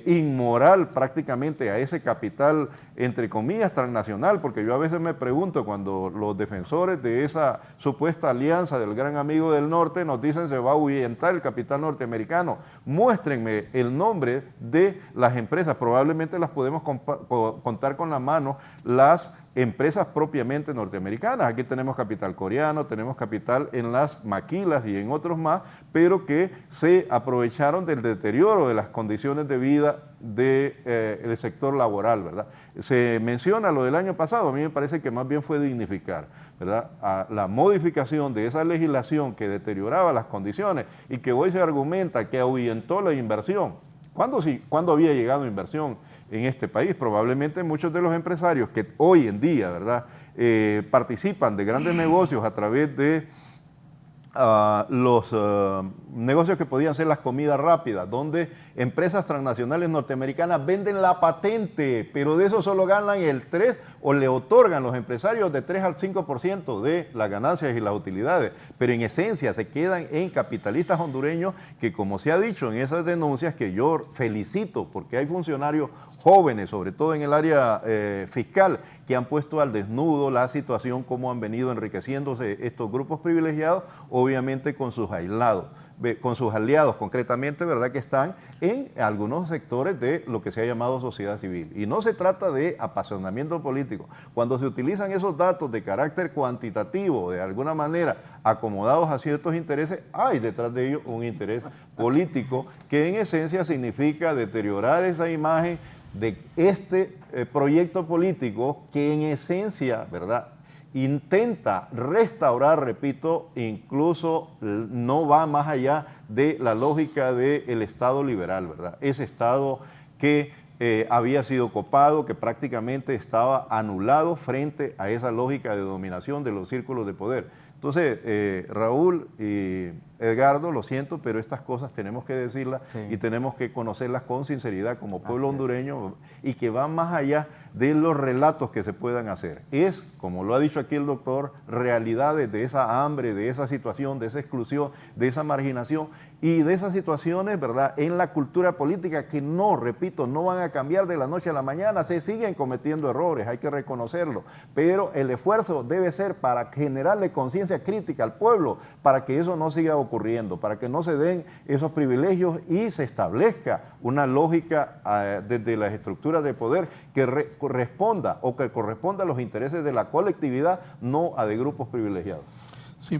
inmoral prácticamente a ese capital, entre comillas, transnacional, porque yo a veces me pregunto, cuando los defensores de esa supuesta alianza del gran amigo del norte nos dicen se va a ahuyentar el capital norteamericano, muéstrenme el nombre de las empresas, probablemente las podemos contar con la mano, las empresas propiamente norteamericanas. Aquí tenemos capital coreano, tenemos capital en las maquilas y en otros más, pero que se aprovecharon del deterioro de las condiciones de vida del sector laboral, ¿verdad? Se menciona lo del año pasado, a mí me parece que más bien fue dignificar, ¿verdad? A la modificación de esa legislación que deterioraba las condiciones y que hoy se argumenta que ahuyentó la inversión. ¿Cuándo había llegado inversión en este país? Probablemente muchos de los empresarios que hoy en día, ¿verdad?, participan de grandes negocios a través de los negocios que podían ser las comidas rápidas, donde empresas transnacionales norteamericanas venden la patente, pero de eso solo ganan el 3 o le otorgan los empresarios de 3 al 5% de las ganancias y las utilidades, pero en esencia se quedan en capitalistas hondureños que, como se ha dicho en esas denuncias, que yo felicito porque hay funcionarios jóvenes, sobre todo en el área fiscal, que han puesto al desnudo la situación, cómo han venido enriqueciéndose estos grupos privilegiados, obviamente con sus aliados concretamente, ¿verdad?, que están en algunos sectores de lo que se ha llamado sociedad civil. Y no se trata de apasionamiento político. Cuando se utilizan esos datos de carácter cuantitativo, de alguna manera acomodados a ciertos intereses, hay detrás de ellos un interés político que en esencia significa deteriorar esa imagen de este proyecto político que en esencia, ¿verdad?, intenta restaurar, repito, incluso no va más allá de la lógica del Estado liberal, ¿verdad? Ese Estado que había sido copado, que prácticamente estaba anulado frente a esa lógica de dominación de los círculos de poder. Entonces, Raúl y Edgardo, lo siento, pero estas cosas tenemos que decirlas y tenemos que conocerlas con sinceridad como pueblo hondureño y que van más allá de los relatos que se puedan hacer. Es, como lo ha dicho aquí el doctor, realidades de esa hambre, de esa situación, de esa exclusión, de esa marginación y de esas situaciones, ¿verdad?, en la cultura política que no, repito, no van a cambiar de la noche a la mañana, se siguen cometiendo errores, hay que reconocerlo, pero el esfuerzo debe ser para generarle conciencia crítica al pueblo, para que eso no siga ocurriendo, para que no se den esos privilegios y se establezca una lógica desde las estructuras de poder que corresponda a los intereses de la colectividad, no a de grupos privilegiados. Sí,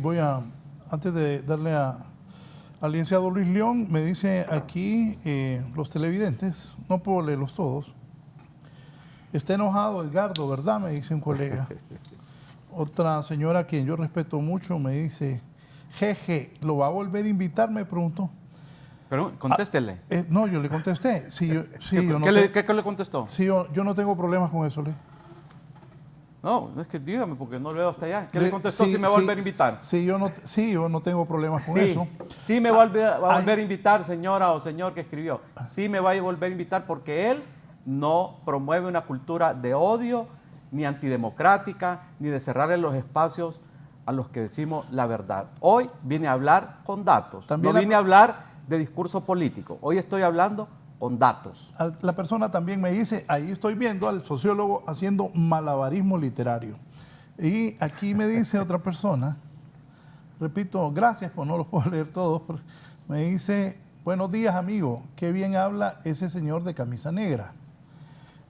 antes de darle al licenciado Luis León, me dice aquí los televidentes, no puedo leerlos todos. Está enojado Edgardo, ¿verdad?, me dice un colega. Otra señora a quien yo respeto mucho me dice, jeje, ¿lo va a volver a invitar?, me preguntó. Pero contéstele. No, yo le contesté. Sí, ¿Qué le contestó? Sí, yo no tengo problemas con eso, No, es que dígame, porque no lo veo hasta allá. ¿Qué le contestó si me va a volver a invitar? Sí, yo no tengo problemas con eso. Sí me va a volver a invitar, señora o señor que escribió. Sí me va a volver a invitar porque él no promueve una cultura de odio, ni antidemocrática, ni de cerrarle los espacios a los que decimos la verdad. Hoy vine a hablar con datos, no vine a hablar de discurso político. Hoy estoy hablando con datos. La persona también me dice, ahí estoy viendo al sociólogo haciendo malabarismo literario. Y aquí me dice otra persona, repito, gracias, pues no los puedo leer todos, me dice, buenos días, amigo, qué bien habla ese señor de camisa negra.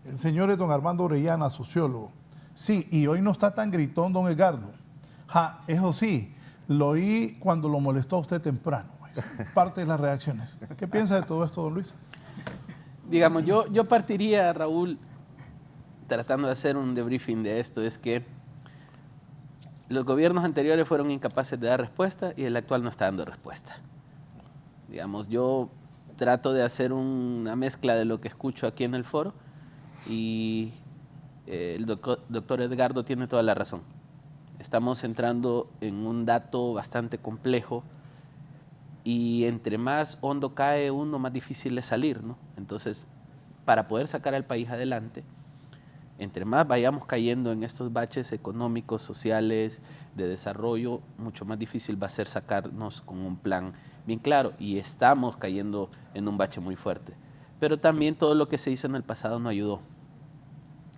El señor es don Armando Orellana, sociólogo. Sí, y hoy no está tan gritón don Edgardo. Eso sí, lo oí cuando lo molestó a usted temprano. Parte de las reacciones. ¿Qué piensa de todo esto, don Luis? Digamos, yo partiría, Raúl, tratando de hacer un debriefing de esto, es que los gobiernos anteriores fueron incapaces de dar respuesta y el actual no está dando respuesta. Digamos, yo trato de hacer una mezcla de lo que escucho aquí en el foro y el doctor Edgardo tiene toda la razón. Estamos entrando en un dato bastante complejo y entre más hondo cae uno, más difícil es salir, ¿no? Entonces, para poder sacar al país adelante, entre más vayamos cayendo en estos baches económicos, sociales, de desarrollo, mucho más difícil va a ser sacarnos con un plan bien claro. Y estamos cayendo en un bache muy fuerte. Pero también todo lo que se hizo en el pasado no ayudó.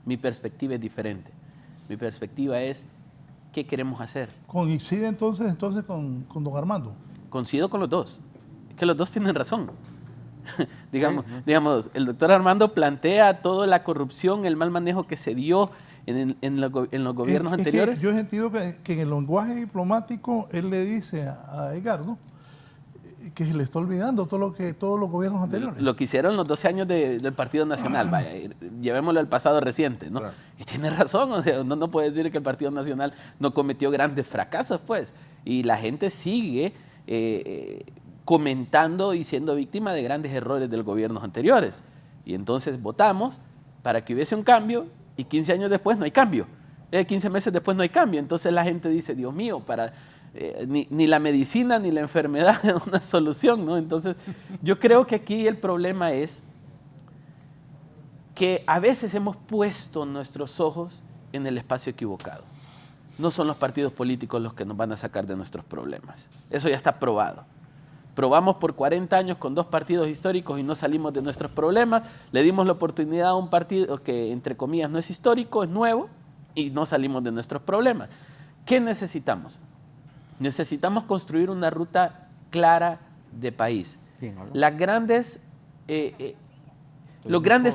Mi perspectiva es diferente. Mi perspectiva es, ¿qué queremos hacer? ¿Coincide entonces con don Armando? Coincido con los dos, que los dos tienen razón. digamos, el doctor Armando plantea toda la corrupción, el mal manejo que se dio en los gobiernos Es anteriores. que yo he sentido que en el lenguaje diplomático él le dice a Edgardo que se le está olvidando todos los gobiernos anteriores. Lo que hicieron los 12 años del Partido Nacional, vaya, llevémoslo al pasado reciente, ¿no? Claro. Y tiene razón, o sea, uno no puede decir que el Partido Nacional no cometió grandes fracasos, pues, y la gente sigue comentando y siendo víctima de grandes errores de los gobiernos anteriores. Y entonces votamos para que hubiese un cambio y 15 años después no hay cambio, 15 meses después no hay cambio. Entonces la gente dice, Dios mío, ni la medicina ni la enfermedad es una solución, ¿no? Entonces yo creo que aquí el problema es que a veces hemos puesto nuestros ojos en el espacio equivocado. No son los partidos políticos los que nos van a sacar de nuestros problemas. Eso ya está probado. Probamos por 40 años con 2 partidos históricos y no salimos de nuestros problemas. Le dimos la oportunidad a un partido que, entre comillas, no es histórico, es nuevo, y no salimos de nuestros problemas. ¿Qué necesitamos? Necesitamos construir una ruta clara de país. Los grandes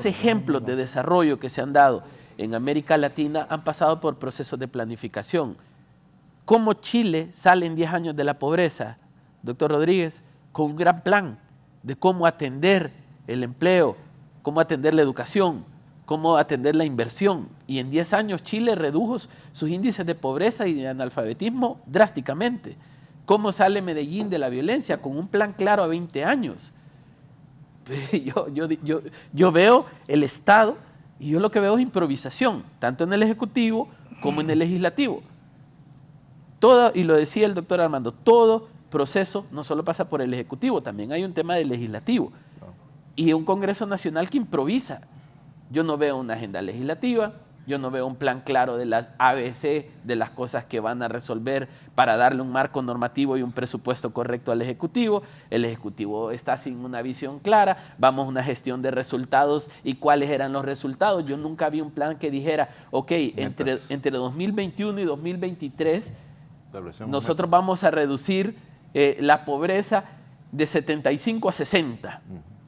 ejemplos de desarrollo que se han dado en América Latina han pasado por procesos de planificación. ¿Cómo Chile sale en 10 años de la pobreza, doctor Rodríguez? Con un gran plan de cómo atender el empleo, cómo atender la educación, cómo atender la inversión. Y en 10 años Chile redujo sus índices de pobreza y de analfabetismo drásticamente. ¿Cómo sale Medellín de la violencia? Con un plan claro a 20 años. Yo veo el Estado y yo lo que veo es improvisación, tanto en el Ejecutivo como en el Legislativo. Todo, y lo decía el doctor Armando, todo proceso no solo pasa por el Ejecutivo, también hay un tema del Legislativo. Y un Congreso Nacional que improvisa. Yo no veo una agenda legislativa, yo no veo un plan claro de las ABC, de las cosas que van a resolver para darle un marco normativo y un presupuesto correcto al Ejecutivo. El Ejecutivo está sin una visión clara, vamos a una gestión de resultados y cuáles eran los resultados. Yo nunca vi un plan que dijera, ok, entre 2021 y 2023 nosotros vamos a reducir la pobreza de 75 a 60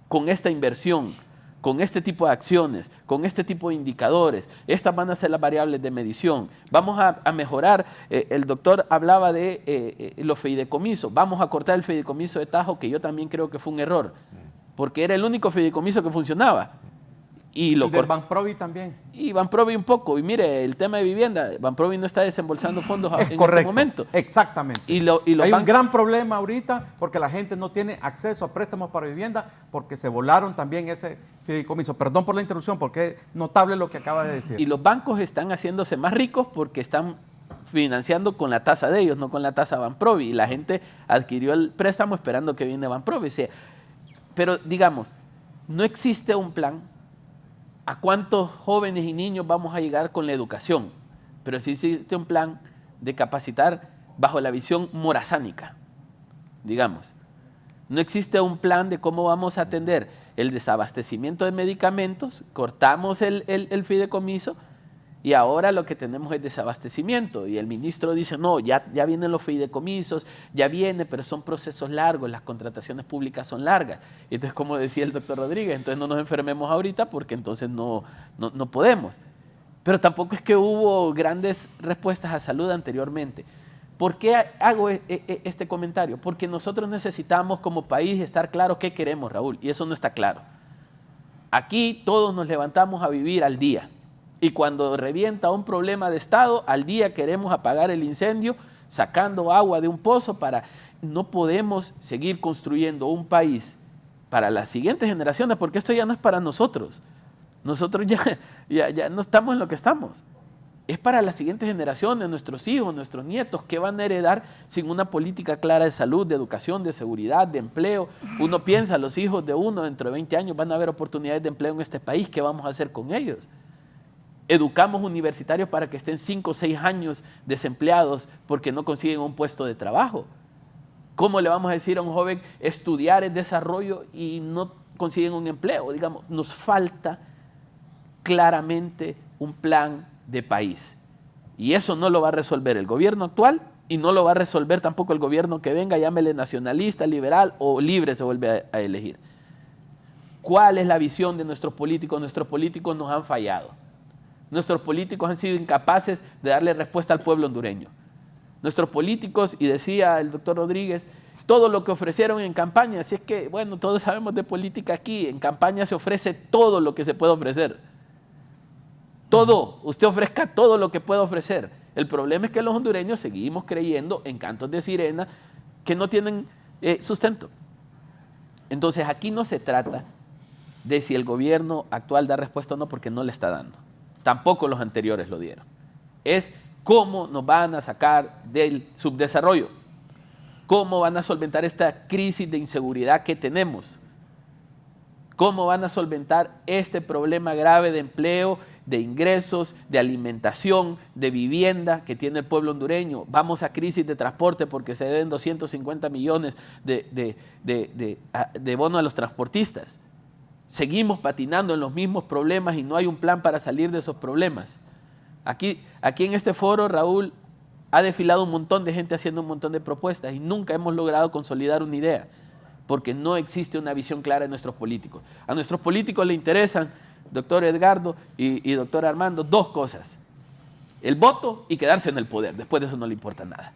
con esta inversión, con este tipo de acciones, con este tipo de indicadores. Estas van a ser las variables de medición. Vamos a mejorar, el doctor hablaba de los fideicomisos, vamos a cortar el fideicomiso de Tajo, que yo también creo que fue un error, porque era el único fideicomiso que funcionaba. Y del Banprovi también. Y Banprovi un poco. Y mire, el tema de vivienda, Banprovi no está desembolsando fondos en correcto, este momento. Exactamente. Hay un gran problema ahorita porque la gente no tiene acceso a préstamos para vivienda porque se volaron también ese fideicomiso. Perdón por la interrupción porque es notable lo que acaba de decir. Y los bancos están haciéndose más ricos porque están financiando con la tasa de ellos, no con la tasa Banprovi. Y la gente adquirió el préstamo esperando que viene Banprovi. O sea, pero digamos, no existe un plan a cuántos jóvenes y niños vamos a llegar con la educación, pero sí existe un plan de capacitar bajo la visión morazánica, digamos. No existe un plan de cómo vamos a atender el desabastecimiento de medicamentos, cortamos el fideicomiso y ahora lo que tenemos es desabastecimiento. Y el ministro dice, no, ya vienen los fideicomisos, ya viene, pero son procesos largos, las contrataciones públicas son largas. Y entonces, como decía el doctor Rodríguez, entonces no nos enfermemos ahorita porque entonces no podemos. Pero tampoco es que hubo grandes respuestas a salud anteriormente. ¿Por qué hago este comentario? Porque nosotros necesitamos como país estar claro qué queremos, Raúl, y eso no está claro. Aquí todos nos levantamos a vivir al día. Y cuando revienta un problema de Estado, al día queremos apagar el incendio sacando agua de un pozo. No podemos seguir construyendo un país para las siguientes generaciones, porque esto ya no es para nosotros. Nosotros ya no estamos en lo que estamos. Es para las siguientes generaciones, nuestros hijos, nuestros nietos, que van a heredar sin una política clara de salud, de educación, de seguridad, de empleo. Uno piensa, los hijos de uno dentro de 20 años van a haber oportunidades de empleo en este país. ¿Qué vamos a hacer con ellos? Educamos universitarios para que estén 5 o 6 años desempleados porque no consiguen un puesto de trabajo. ¿Cómo le vamos a decir a un joven estudiar el desarrollo y no consiguen un empleo? Digamos, nos falta claramente un plan de país. Y eso no lo va a resolver el gobierno actual y no lo va a resolver tampoco el gobierno que venga, llámele nacionalista, liberal o libre se vuelve a elegir. ¿Cuál es la visión de nuestros políticos? Nuestros políticos nos han fallado. Nuestros políticos han sido incapaces de darle respuesta al pueblo hondureño. Nuestros políticos, y decía el doctor Rodríguez, todo lo que ofrecieron en campaña, si es que, bueno, todos sabemos de política aquí, en campaña se ofrece todo lo que se puede ofrecer. Todo, usted ofrezca todo lo que pueda ofrecer. El problema es que los hondureños seguimos creyendo en cantos de sirena que no tienen sustento. Entonces aquí no se trata de si el gobierno actual da respuesta o no, porque no le está dando. Tampoco los anteriores lo dieron. Es cómo nos van a sacar del subdesarrollo, cómo van a solventar esta crisis de inseguridad que tenemos, cómo van a solventar este problema grave de empleo, de ingresos, de alimentación, de vivienda que tiene el pueblo hondureño. Vamos a crisis de transporte porque se deben 250 millones de bono a los transportistas. Seguimos patinando en los mismos problemas y no hay un plan para salir de esos problemas. Aquí en este foro, Raúl, ha desfilado un montón de gente haciendo un montón de propuestas y nunca hemos logrado consolidar una idea porque no existe una visión clara de nuestros políticos. A nuestros políticos les interesan, doctor Edgardo y doctor Armando, dos cosas: el voto y quedarse en el poder. Después de eso no le importa nada.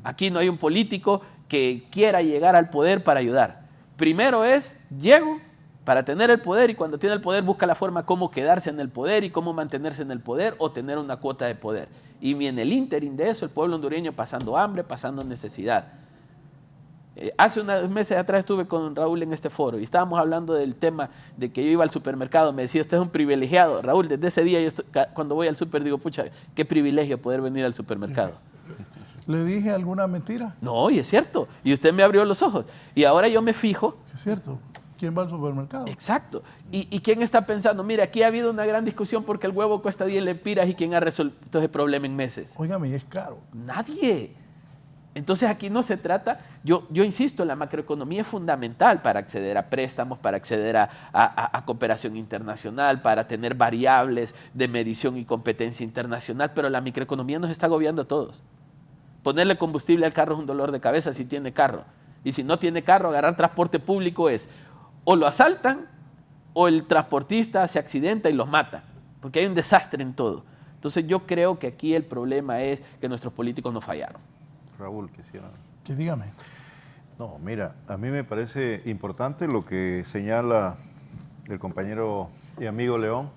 Aquí no hay un político que quiera llegar al poder para ayudar. Primero es, llego para tener el poder, y cuando tiene el poder busca la forma cómo quedarse en el poder y cómo mantenerse en el poder o tener una cuota de poder. Y en el ínterin de eso, el pueblo hondureño pasando hambre, pasando necesidad. Hace unos meses atrás estuve con Raúl en este foro y estábamos hablando del tema de que yo iba al supermercado. Me decía, usted es un privilegiado. Raúl, desde ese día cuando voy al super digo, pucha, qué privilegio poder venir al supermercado. ¿Le dije alguna mentira? No, y es cierto. Y usted me abrió los ojos. Y ahora yo me fijo. Es cierto. ¿Quién va al supermercado? Exacto. ¿Y quién está pensando? Mira, aquí ha habido una gran discusión porque el huevo cuesta 10 lempiras y quién ha resuelto ese problema en meses. Óigame, y es caro. Nadie. Entonces aquí no se trata, yo insisto, la macroeconomía es fundamental para acceder a préstamos, para acceder a cooperación internacional, para tener variables de medición y competencia internacional, pero la microeconomía nos está agobiando a todos. Ponerle combustible al carro es un dolor de cabeza si tiene carro. Y si no tiene carro, agarrar transporte público es o lo asaltan o el transportista se accidenta y los mata, porque hay un desastre en todo. Entonces yo creo que aquí el problema es que nuestros políticos nos fallaron. Raúl, quisiera... Que dígame. No, mira, a mí me parece importante lo que señala el compañero y amigo León.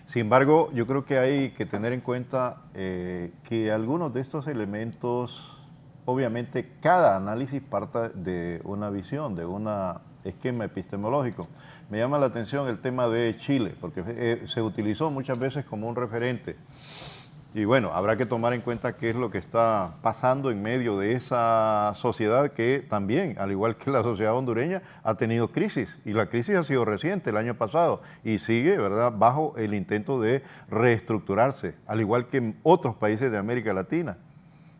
Sin embargo, yo creo que hay que tener en cuenta que algunos de estos elementos, obviamente cada análisis parta de una visión, de un esquema epistemológico. Me llama la atención el tema de Chile, porque se utilizó muchas veces como un referente. Y bueno, habrá que tomar en cuenta qué es lo que está pasando en medio de esa sociedad que también, al igual que la sociedad hondureña, ha tenido crisis. Y la crisis ha sido reciente, el año pasado, y sigue, ¿verdad?, bajo el intento de reestructurarse, al igual que en otros países de América Latina.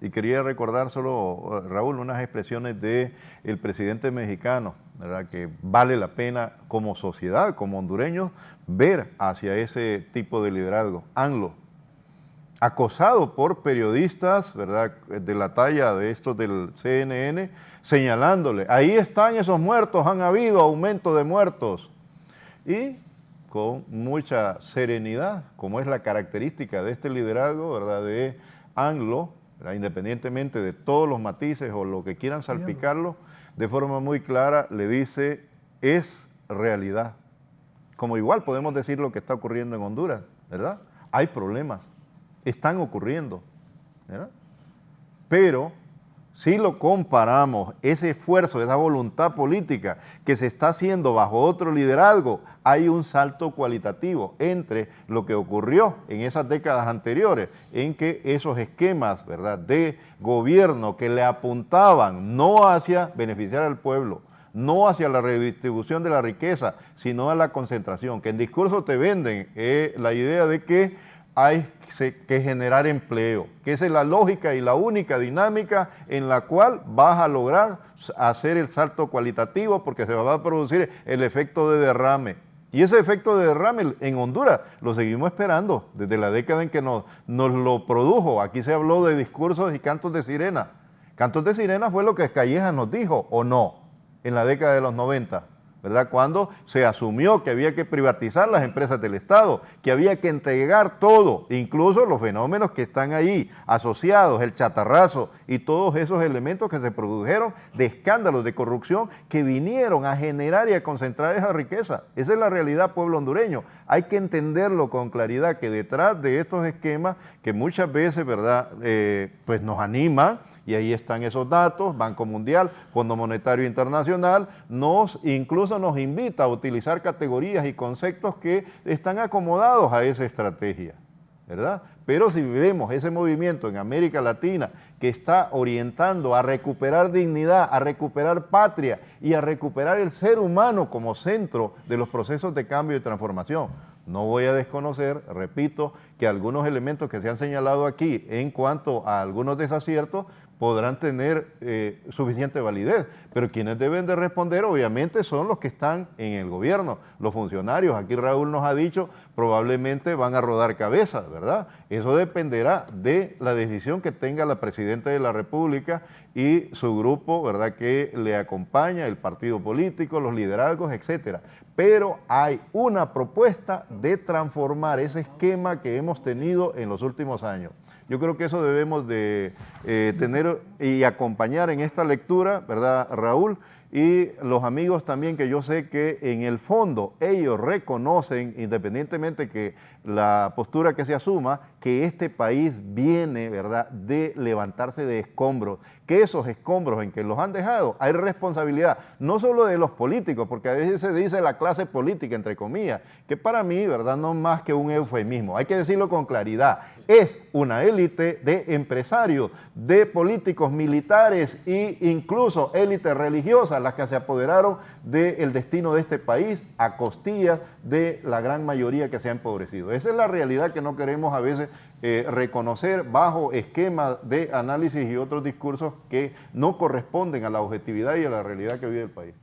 Y quería recordar solo, Raúl, unas expresiones del presidente mexicano, ¿verdad?, que vale la pena como sociedad, como hondureños, ver hacia ese tipo de liderazgo. AMLO, acosado por periodistas, ¿verdad?, de la talla de estos del CNN, señalándole, ahí están esos muertos, han habido aumento de muertos. Y con mucha serenidad, como es la característica de este liderazgo, ¿verdad?, de AMLO, ¿verdad?, independientemente de todos los matices o lo que quieran salpicarlo, de forma muy clara le dice, es realidad. Como igual podemos decir lo que está ocurriendo en Honduras, ¿verdad? Hay problemas. Están ocurriendo, ¿verdad? Pero si lo comparamos, ese esfuerzo, esa voluntad política que se está haciendo bajo otro liderazgo, hay un salto cualitativo entre lo que ocurrió en esas décadas anteriores, en que esos esquemas, ¿verdad?, de gobierno que le apuntaban no hacia beneficiar al pueblo, no hacia la redistribución de la riqueza, sino a la concentración, que en discurso te venden la idea de que hay que generar empleo, que esa es la lógica y la única dinámica en la cual vas a lograr hacer el salto cualitativo porque se va a producir el efecto de derrame. Y ese efecto de derrame en Honduras lo seguimos esperando desde la década en que nos lo produjo. Aquí se habló de discursos y cantos de sirena. Cantos de sirena fue lo que Callejas nos dijo, ¿o no?, en la década de los 90. ¿verdad? Cuando se asumió que había que privatizar las empresas del Estado, que había que entregar todo, incluso los fenómenos que están ahí asociados, el chatarrazo y todos esos elementos que se produjeron de escándalos de corrupción que vinieron a generar y a concentrar esa riqueza. Esa es la realidad, pueblo hondureño. Hay que entenderlo con claridad, que detrás de estos esquemas que muchas veces, ¿verdad?, pues nos animan, y ahí están esos datos, Banco Mundial, Fondo Monetario Internacional, incluso nos invita a utilizar categorías y conceptos que están acomodados a esa estrategia, ¿verdad? Pero si vemos ese movimiento en América Latina que está orientando a recuperar dignidad, a recuperar patria y a recuperar el ser humano como centro de los procesos de cambio y transformación, no voy a desconocer, repito, que algunos elementos que se han señalado aquí en cuanto a algunos desaciertos podrán tener suficiente validez, pero quienes deben de responder obviamente son los que están en el gobierno, los funcionarios. Aquí Raúl nos ha dicho, probablemente van a rodar cabezas, ¿verdad? Eso dependerá de la decisión que tenga la Presidenta de la República y su grupo, ¿verdad?, que le acompaña, el partido político, los liderazgos, etcétera. Pero hay una propuesta de transformar ese esquema que hemos tenido en los últimos años. Yo creo que eso debemos de tener y acompañar en esta lectura, ¿verdad, Raúl? Y los amigos también, que yo sé que en el fondo ellos reconocen, independientemente que la postura que se asuma, que este país viene, ¿verdad?, de levantarse de escombros, que esos escombros en que los han dejado, hay responsabilidad, no solo de los políticos, porque a veces se dice la clase política, entre comillas, que para mí, ¿verdad?, no es más que un eufemismo, hay que decirlo con claridad, es una élite de empresarios, de políticos militares e incluso élites religiosas las que se apoderaron del destino de este país a costillas de la gran mayoría que se ha empobrecido. Esa es la realidad que no queremos a veces reconocer bajo esquemas de análisis y otros discursos que no corresponden a la objetividad y a la realidad que vive el país.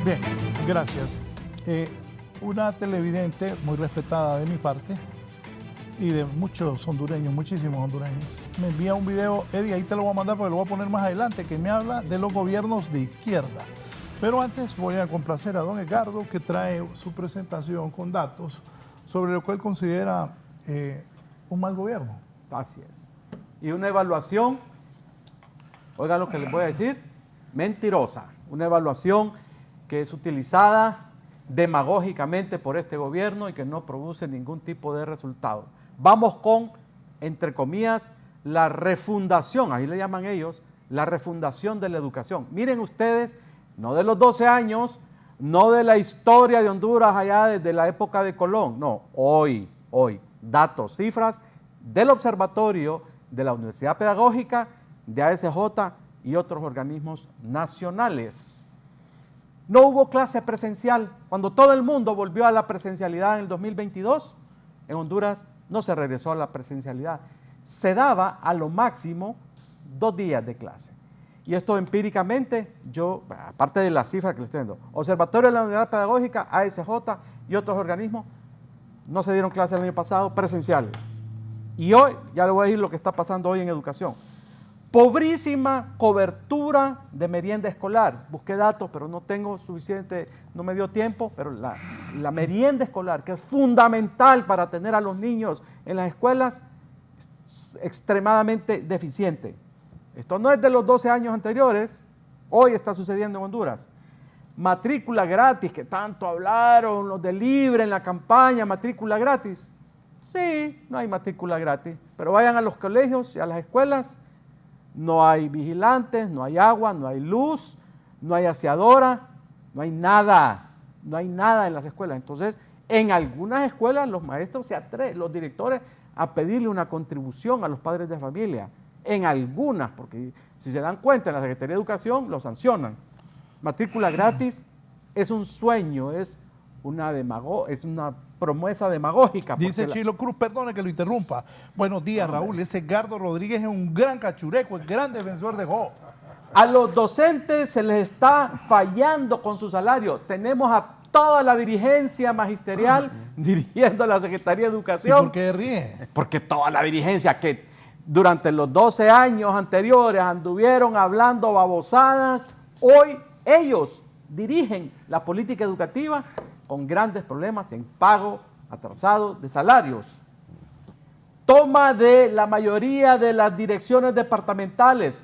Bien, gracias. Una televidente muy respetada de mi parte y de muchos hondureños, muchísimos hondureños, me envía un video, Eddie, ahí te lo voy a mandar porque lo voy a poner más adelante, que me habla de los gobiernos de izquierda. Pero antes voy a complacer a don Edgardo, que trae su presentación con datos sobre lo que él considera un mal gobierno. Así es. Y una evaluación, oigan lo que les voy a decir, mentirosa. Una evaluación que es utilizada demagógicamente por este gobierno y que no produce ningún tipo de resultado. Vamos con, entre comillas, la refundación, ahí le llaman ellos, la refundación de la educación. Miren ustedes, no de los 12 años, no de la historia de Honduras allá desde la época de Colón, no, hoy, datos, cifras del Observatorio de la Universidad Pedagógica, de ASJ y otros organismos nacionales. No hubo clase presencial. Cuando todo el mundo volvió a la presencialidad en el 2022, en Honduras no se regresó a la presencialidad. Se daba a lo máximo 2 días de clase. Y esto empíricamente, yo, aparte de las cifras que les estoy dando, Observatorio de la Unidad Pedagógica, ASJ y otros organismos, no se dieron clases el año pasado presenciales. Y hoy, ya le voy a decir lo que está pasando hoy en educación. Pobrísima cobertura de merienda escolar. Busqué datos, pero no tengo suficiente, no me dio tiempo, pero la merienda escolar, que es fundamental para tener a los niños en las escuelas, es extremadamente deficiente. Esto no es de los 12 años anteriores, hoy está sucediendo en Honduras. Matrícula gratis, que tanto hablaron los de Libre en la campaña, matrícula gratis. Sí, no hay matrícula gratis, pero vayan a los colegios y a las escuelas. No hay vigilantes, no hay agua, no hay luz, no hay aseadora, no hay nada en las escuelas. Entonces, en algunas escuelas los maestros se atreven, los directores, a pedirle una contribución a los padres de familia. En algunas, porque si se dan cuenta, en la Secretaría de Educación los sancionan. Matrícula gratis es un sueño, es una promesa demagógica. Dice Chilo Cruz, perdone que lo interrumpa. Buenos días, Raúl. Ese Edgardo Rodríguez es un gran cachureco, es gran defensor de Jo. A los docentes se les está fallando con su salario. Tenemos a toda la dirigencia magisterial dirigiendo la Secretaría de Educación. ¿Y por qué ríe? Porque toda la dirigencia que durante los 12 años anteriores anduvieron hablando babosadas, hoy ellos dirigen la política educativa con grandes problemas en pago atrasado de salarios. Toma de la mayoría de las direcciones departamentales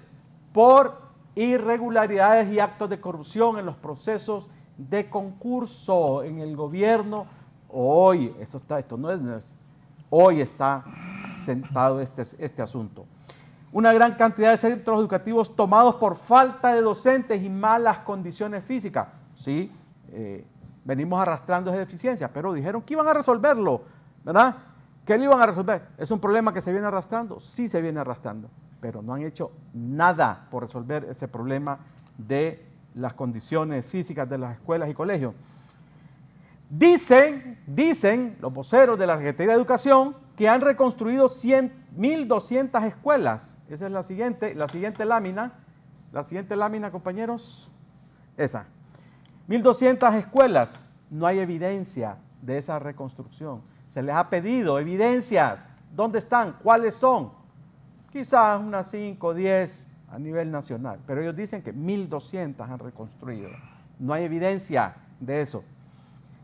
por irregularidades y actos de corrupción en los procesos de concurso en el gobierno. Hoy está sentado este asunto. Una gran cantidad de centros educativos tomados por falta de docentes y malas condiciones físicas. Sí, venimos arrastrando esa deficiencia, pero dijeron que iban a resolverlo, ¿verdad? ¿Qué lo iban a resolver? ¿Es un problema que se viene arrastrando? Sí se viene arrastrando, pero no han hecho nada por resolver ese problema de las condiciones físicas de las escuelas y colegios. Dicen los voceros de la Secretaría de Educación que han reconstruido 1.200 escuelas. Esa es la siguiente lámina. La siguiente lámina, compañeros. Esa. 1.200 escuelas. No hay evidencia de esa reconstrucción. Se les ha pedido evidencia. ¿Dónde están? ¿Cuáles son? Quizás unas 5 o 10 a nivel nacional. Pero ellos dicen que 1.200 han reconstruido. No hay evidencia de eso.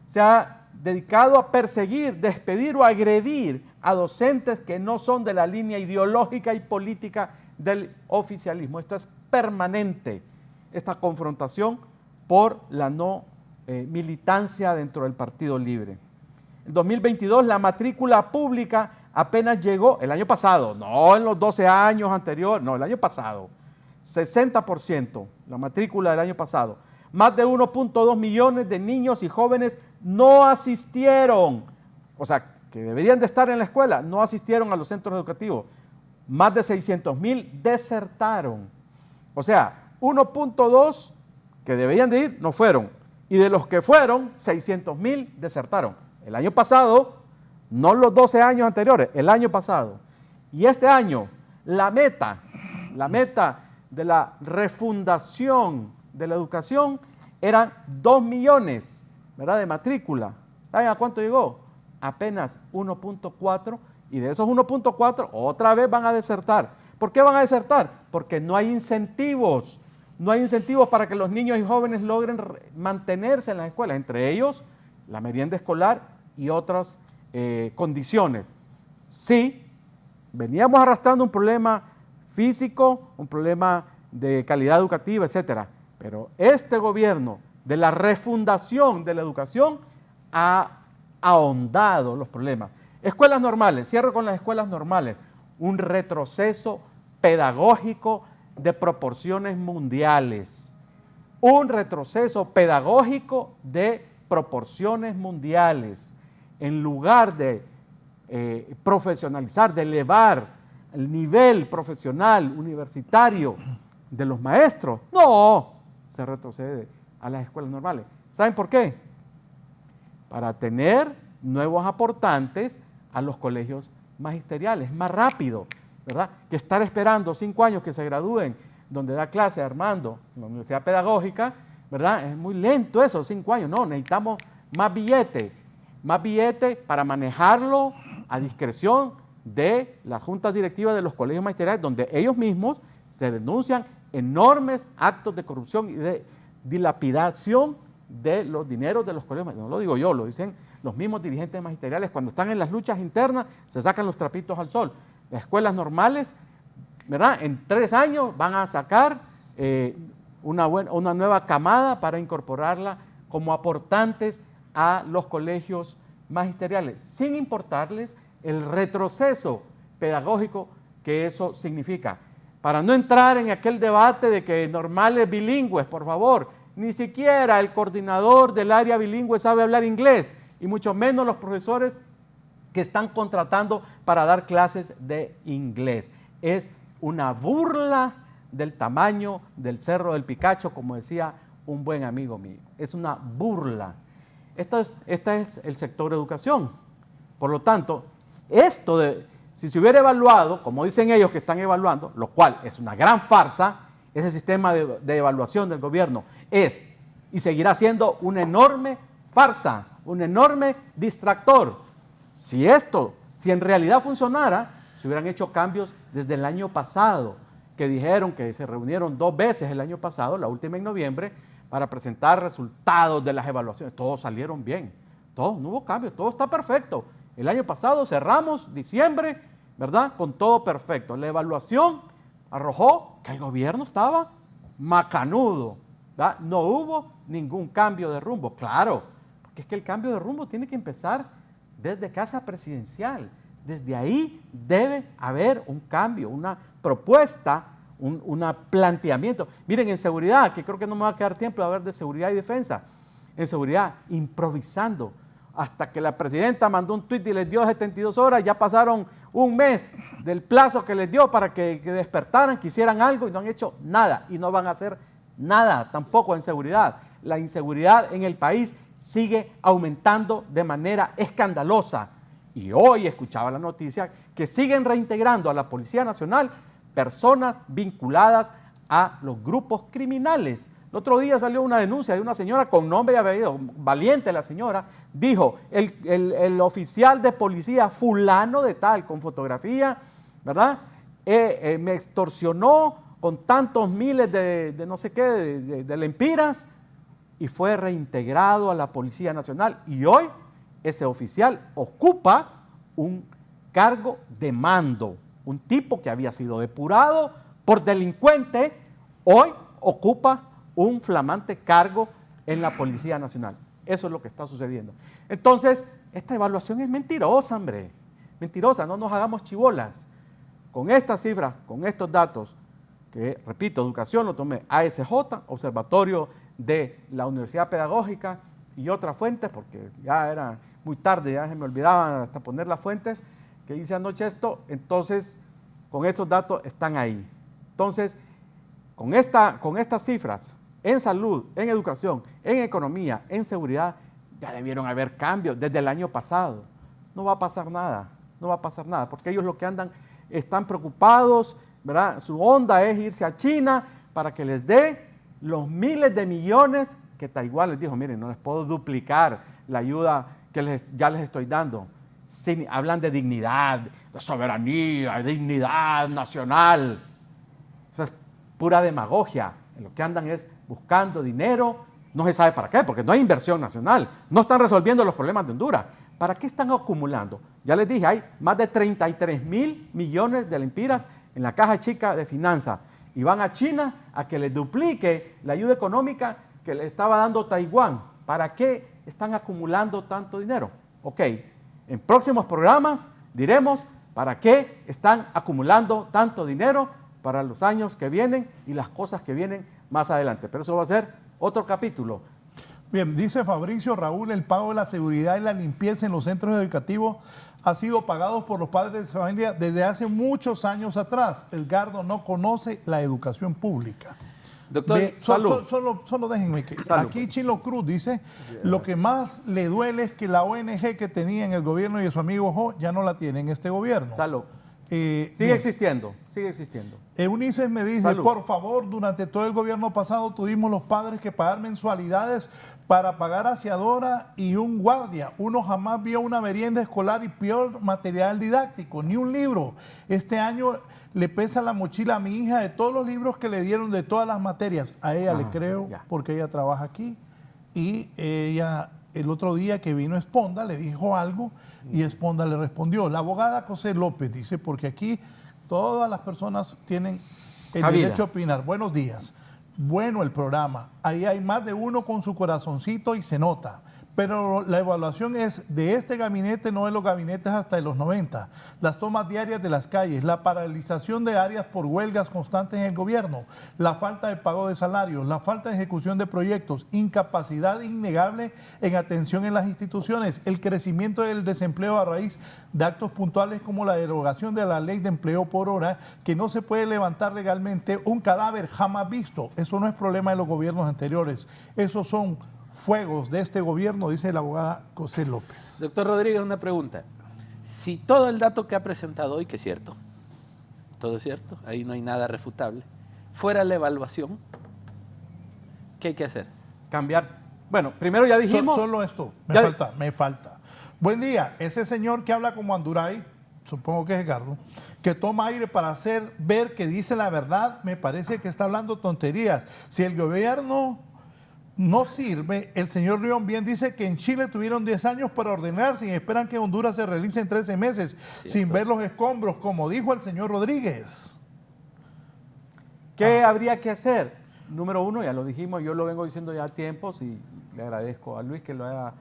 Se ha dedicado a perseguir, despedir o agredir a docentes que no son de la línea ideológica y política del oficialismo. Esto es permanente, esta confrontación por la no militancia dentro del Partido Libre. En 2022 la matrícula pública apenas llegó, el año pasado, no en los 12 años anteriores, no, el año pasado, 60% la matrícula del año pasado. Más de 1.2 millones de niños y jóvenes no asistieron, o sea, que deberían de estar en la escuela, no asistieron a los centros educativos. Más de 600,000 desertaron. O sea, 1.2 que deberían de ir no fueron. Y de los que fueron, 600,000 desertaron. El año pasado, no los 12 años anteriores, el año pasado. Y este año, la meta de la refundación de la educación eran 2 millones, ¿verdad?, de matrícula. ¿Saben a cuánto llegó? Apenas 1.4, y de esos 1.4 otra vez van a desertar. ¿Por qué van a desertar? Porque no hay incentivos. No hay incentivos para que los niños y jóvenes logren mantenerse en las escuelas, entre ellos la merienda escolar y otras condiciones. Sí, veníamos arrastrando un problema físico, un problema de calidad educativa, etcétera, pero este gobierno de la refundación de la educación ha ahondado los problemas. Escuelas normales, cierro con las escuelas normales, un retroceso pedagógico de proporciones mundiales. Un retroceso pedagógico de proporciones mundiales. En lugar de profesionalizar, de elevar el nivel profesional, universitario de los maestros, no, se retrocede a las escuelas normales. ¿Saben por qué? Para tener nuevos aportantes a los colegios magisteriales, más rápido, ¿verdad? Que estar esperando 5 años que se gradúen, donde da clase Armando, en la Universidad Pedagógica, ¿verdad? Es muy lento eso, 5 años, no, necesitamos más billete para manejarlo a discreción de las juntas directivas de los colegios magisteriales, donde ellos mismos se denuncian enormes actos de corrupción y de dilapidación de los dineros de los colegios. No lo digo yo, lo dicen los mismos dirigentes magisteriales. Cuando están en las luchas internas, se sacan los trapitos al sol. Las escuelas normales, ¿verdad?, en 3 años van a sacar una nueva camada para incorporarla como aportantes a los colegios magisteriales, sin importarles el retroceso pedagógico que eso significa. Para no entrar en aquel debate de que normales bilingües, por favor, ni siquiera el coordinador del área bilingüe sabe hablar inglés, y mucho menos los profesores que están contratando para dar clases de inglés. Es una burla del tamaño del Cerro del Picacho, como decía un buen amigo mío. Es una burla. Este es el sector educación. Por lo tanto, si se hubiera evaluado, como dicen ellos que están evaluando, lo cual es una gran farsa, ese sistema de evaluación del gobierno es y seguirá siendo una enorme farsa, un enorme distractor. Si en realidad funcionara, se hubieran hecho cambios desde el año pasado, que dijeron que se reunieron 2 veces el año pasado, la última en noviembre, para presentar resultados de las evaluaciones. Todos salieron bien, todos, no hubo cambios, todo está perfecto. El año pasado cerramos diciembre, ¿verdad? Con todo perfecto. La evaluación arrojó que el gobierno estaba macanudo, ¿verdad? No hubo ningún cambio de rumbo. Claro, porque es que el cambio de rumbo tiene que empezar desde Casa Presidencial. Desde ahí debe haber un cambio, una propuesta, un planteamiento. Miren, en seguridad, que creo que no me va a quedar tiempo de hablar de seguridad y defensa. En seguridad, improvisando. Hasta que la presidenta mandó un tuit y les dio 72 horas, ya pasaron un mes del plazo que les dio para que despertaran, que hicieran algo y no han hecho nada. Y no van a hacer nada tampoco en seguridad. La inseguridad en el país sigue aumentando de manera escandalosa. Y hoy escuchaba la noticia que siguen reintegrando a la Policía Nacional personas vinculadas a los grupos criminales. El otro día salió una denuncia de una señora con nombre y apellido, valiente la señora, dijo, el oficial de policía fulano de tal, con fotografía, ¿verdad? Me extorsionó con tantos miles de no sé qué, de lempiras, y fue reintegrado a la Policía Nacional. Y hoy ese oficial ocupa un cargo de mando. Un tipo que había sido depurado por delincuente, hoy ocupa un flamante cargo en la Policía Nacional. Eso es lo que está sucediendo. Entonces, esta evaluación es mentirosa, hombre. Mentirosa, no nos hagamos chibolas. Con estas cifras, con estos datos, que repito, educación lo tomé ASJ, Observatorio de la Universidad Pedagógica y otras fuentes, porque ya era muy tarde, ya se me olvidaban hasta poner las fuentes, que hice anoche esto. Entonces, con esos datos están ahí. Entonces, con estas cifras, en salud, en educación, en economía, en seguridad, ya debieron haber cambios desde el año pasado. No va a pasar nada, no va a pasar nada, porque ellos lo que están preocupados, ¿verdad? Su onda es irse a China para que les dé los miles de millones que Taiwán les dijo, miren, no les puedo duplicar la ayuda que ya les estoy dando. Hablan de dignidad, de soberanía, de dignidad nacional. Eso es pura demagogia. Lo que andan es buscando dinero, no se sabe para qué, porque no hay inversión nacional. No están resolviendo los problemas de Honduras. ¿Para qué están acumulando? Ya les dije, hay más de 33,000 millones de lempiras en la caja chica de finanzas. Y van a China a que les duplique la ayuda económica que le estaba dando Taiwán. ¿Para qué están acumulando tanto dinero? Ok, en próximos programas diremos para qué están acumulando tanto dinero para los años que vienen y las cosas que vienen más adelante. Pero eso va a ser otro capítulo. Bien, dice Fabricio Raúl, el pago de la seguridad y la limpieza en los centros educativos ha sido pagado por los padres de familia desde hace muchos años atrás. Edgardo no conoce la educación pública. Doctor, solo déjenme que aquí Chilo Cruz dice, lo que más le duele es que la ONG que tenía en el gobierno y de su amigo Jo ya no la tiene en este gobierno. Sigue existiendo, sigue existiendo. Eunices me dice, por favor, durante todo el gobierno pasado tuvimos los padres que pagar mensualidades para pagar aseadora y un guardia. Uno jamás vio una merienda escolar y peor material didáctico, ni un libro. Este año le pesa la mochila a mi hija de todos los libros que le dieron de todas las materias. A ella le creo porque ella trabaja aquí y ella... El otro día que vino Esponda le dijo algo y Esponda le respondió. La abogada José López dice, porque aquí todas las personas tienen el derecho a opinar. Buenos días. Bueno el programa. Ahí hay más de uno con su corazoncito y se nota. Pero la evaluación es de este gabinete, no de los gabinetes hasta de los 90. Las tomas diarias de las calles, la paralización de áreas por huelgas constantes en el gobierno, la falta de pago de salarios, la falta de ejecución de proyectos, incapacidad innegable en atención en las instituciones, el crecimiento del desempleo a raíz de actos puntuales como la derogación de la ley de empleo por hora, que no se puede levantar legalmente un cadáver jamás visto. Eso no es problema de los gobiernos anteriores. Esos son fuegos de este gobierno, dice la abogada José López. Doctor Rodríguez, una pregunta. Si todo el dato que ha presentado hoy, que es cierto, todo es cierto, ahí no hay nada refutable, fuera la evaluación, ¿qué hay que hacer? Cambiar Bueno, primero ya dijimos... Solo esto, me falta. Buen día, ese señor que habla como Anduray, supongo que es Edgardo, que toma aire para hacer ver que dice la verdad, me parece que está hablando tonterías. Si el gobierno no sirve, el señor León bien dice que en Chile tuvieron 10 años para ordenarse y esperan que Honduras se realice en 13 meses, sin ver los escombros, como dijo el señor Rodríguez. ¿Qué habría que hacer? Número uno, ya lo dijimos, yo lo vengo diciendo ya a tiempos y le agradezco a Luis que lo haya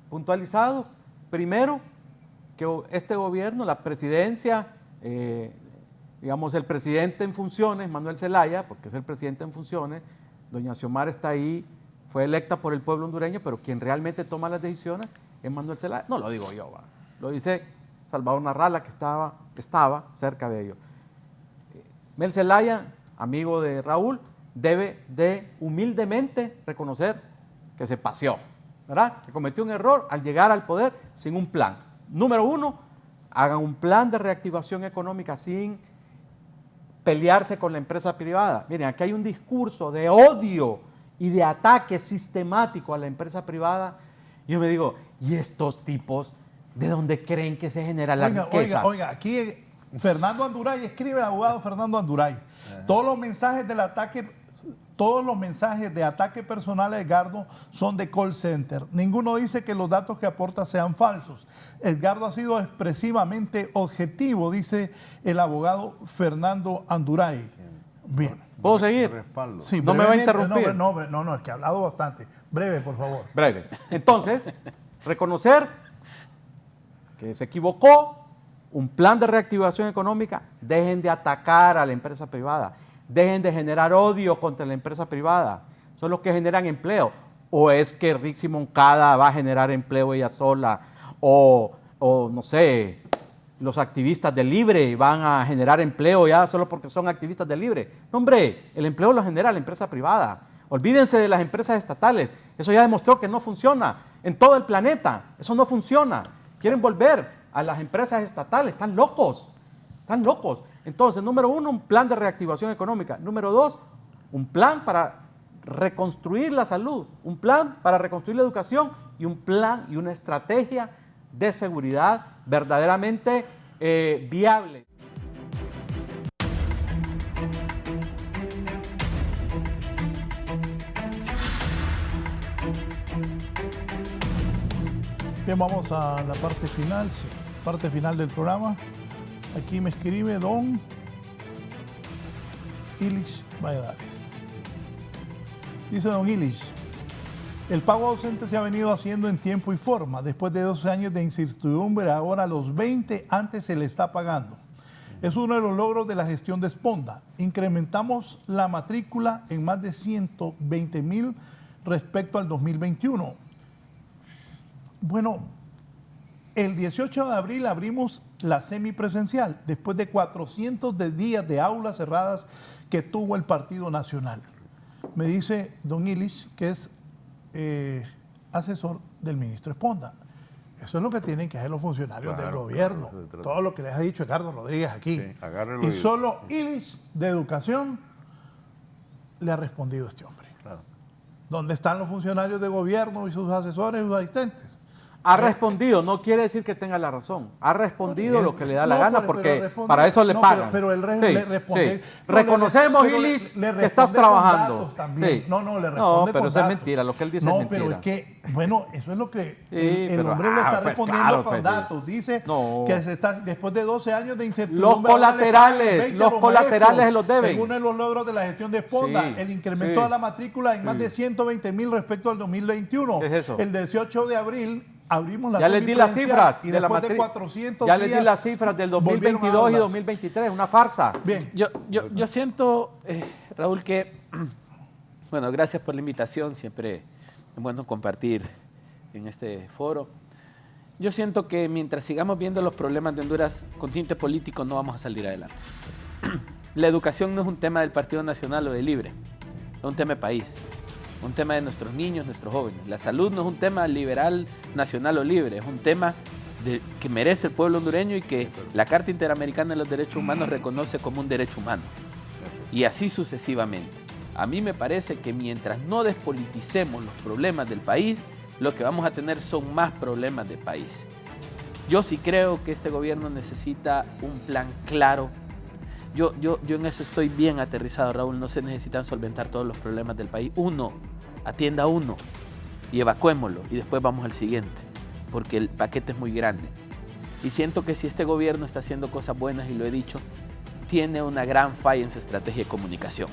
puntualizado. Primero, que este gobierno, la presidencia, digamos el presidente en funciones, Manuel Zelaya, porque es el presidente en funciones, doña Xiomara está ahí, fue electa por el pueblo hondureño, pero quien realmente toma las decisiones es Manuel Zelaya. No lo digo yo, lo dice Salvador Narrala, que estaba cerca de ellos. Mel Zelaya, amigo de Raúl, debe de humildemente reconocer que se paseó, ¿verdad? Que cometió un error al llegar al poder sin un plan. Número uno, hagan un plan de reactivación económica sin pelearse con la empresa privada. Miren, aquí hay un discurso de odio y de ataque sistemático a la empresa privada. Yo me digo, ¿y estos tipos de dónde creen que se genera la riqueza? Oiga, aquí Fernando Anduray, escribe el abogado Fernando Anduray. Todos los mensajes del ataque... Todos los mensajes de ataque personal a Edgardo son de call center. Ninguno dice que los datos que aporta sean falsos. Edgardo ha sido expresivamente objetivo, dice el abogado Fernando Anduray. Bien. ¿Puedo seguir? Sí, no me va a interrumpir. No, es que ha hablado bastante. Breve, por favor. Breve. Entonces, reconocer que se equivocó, un plan de reactivación económica, dejen de atacar a la empresa privada. Dejen de generar odio contra la empresa privada. Son los que generan empleo. ¿O es que Rixi Moncada va a generar empleo ella sola? O no sé, los activistas de Libre van a generar empleo ya solo porque son activistas de Libre. No, hombre, el empleo lo genera la empresa privada. Olvídense de las empresas estatales. Eso ya demostró que no funciona en todo el planeta. Eso no funciona. Quieren volver a las empresas estatales. Están locos. Están locos. Entonces, número uno, un plan de reactivación económica. Número dos, un plan para reconstruir la salud, un plan para reconstruir la educación y un plan y una estrategia de seguridad verdaderamente viable. Bien, vamos a la parte final, sí, parte final del programa. Aquí me escribe don Ilich Valladares. Dice don Ilich, el pago ausente se ha venido haciendo en tiempo y forma. Después de 12 años de incertidumbre, ahora a los 20 antes se le está pagando. Es uno de los logros de la gestión de Esponda. Incrementamos la matrícula en más de 120,000 respecto al 2021. Bueno, el 18 de abril abrimos la semipresencial, después de 400 días de aulas cerradas que tuvo el Partido Nacional. Me dice don Ilich que es asesor del ministro Esponda. Eso es lo que tienen que hacer los funcionarios del gobierno. Todo lo que les ha dicho Edgardo Rodríguez aquí. Sí, y solo Ilich de Educación le ha respondido a este hombre. Claro. ¿Dónde están los funcionarios de gobierno y sus asesores y sus asistentes? Ha respondido, no quiere decir que tenga la razón. Ha respondido lo que le da la gana porque para eso le pagan. Pero él le responde. Sí. Reconocemos, Ilich, que estás trabajando. Sí. No, le responde no, pero eso es mentira, lo que él dice es mentira. No, pero es que, bueno, eso es lo que el hombre le está respondiendo con datos. Dice que se está, después de 12 años de incertidumbre... Los colaterales se los deben. Uno de los logros de la gestión de Esponda, el incremento de la matrícula en más de 120,000 respecto al 2021. ¿Qué es eso? El 18 de abril... abrimos la ya les di las cifras y después de 400 ya les di las cifras del 2022 y 2023, una farsa. Bien. Yo siento, Raúl, que, bueno, gracias por la invitación, siempre es bueno compartir en este foro. Yo siento que mientras sigamos viendo los problemas de Honduras con tinte político no vamos a salir adelante. La educación no es un tema del Partido Nacional o de Libre, es un tema de país. Un tema de nuestros niños, nuestros jóvenes. La salud no es un tema liberal, nacional o libre, es un tema que merece el pueblo hondureño y que la Carta Interamericana de los Derechos Humanos reconoce como un derecho humano. Y así sucesivamente. A mí me parece que mientras no despoliticemos los problemas del país, lo que vamos a tener son más problemas de país. Yo sí creo que este gobierno necesita un plan claro. Yo en eso estoy bien aterrizado, Raúl. No se necesitan solventar todos los problemas del país. Uno, atienda uno y evacuémoslo y después vamos al siguiente, porque el paquete es muy grande. Y siento que si este gobierno está haciendo cosas buenas, y lo he dicho, tiene una gran falla en su estrategia de comunicación.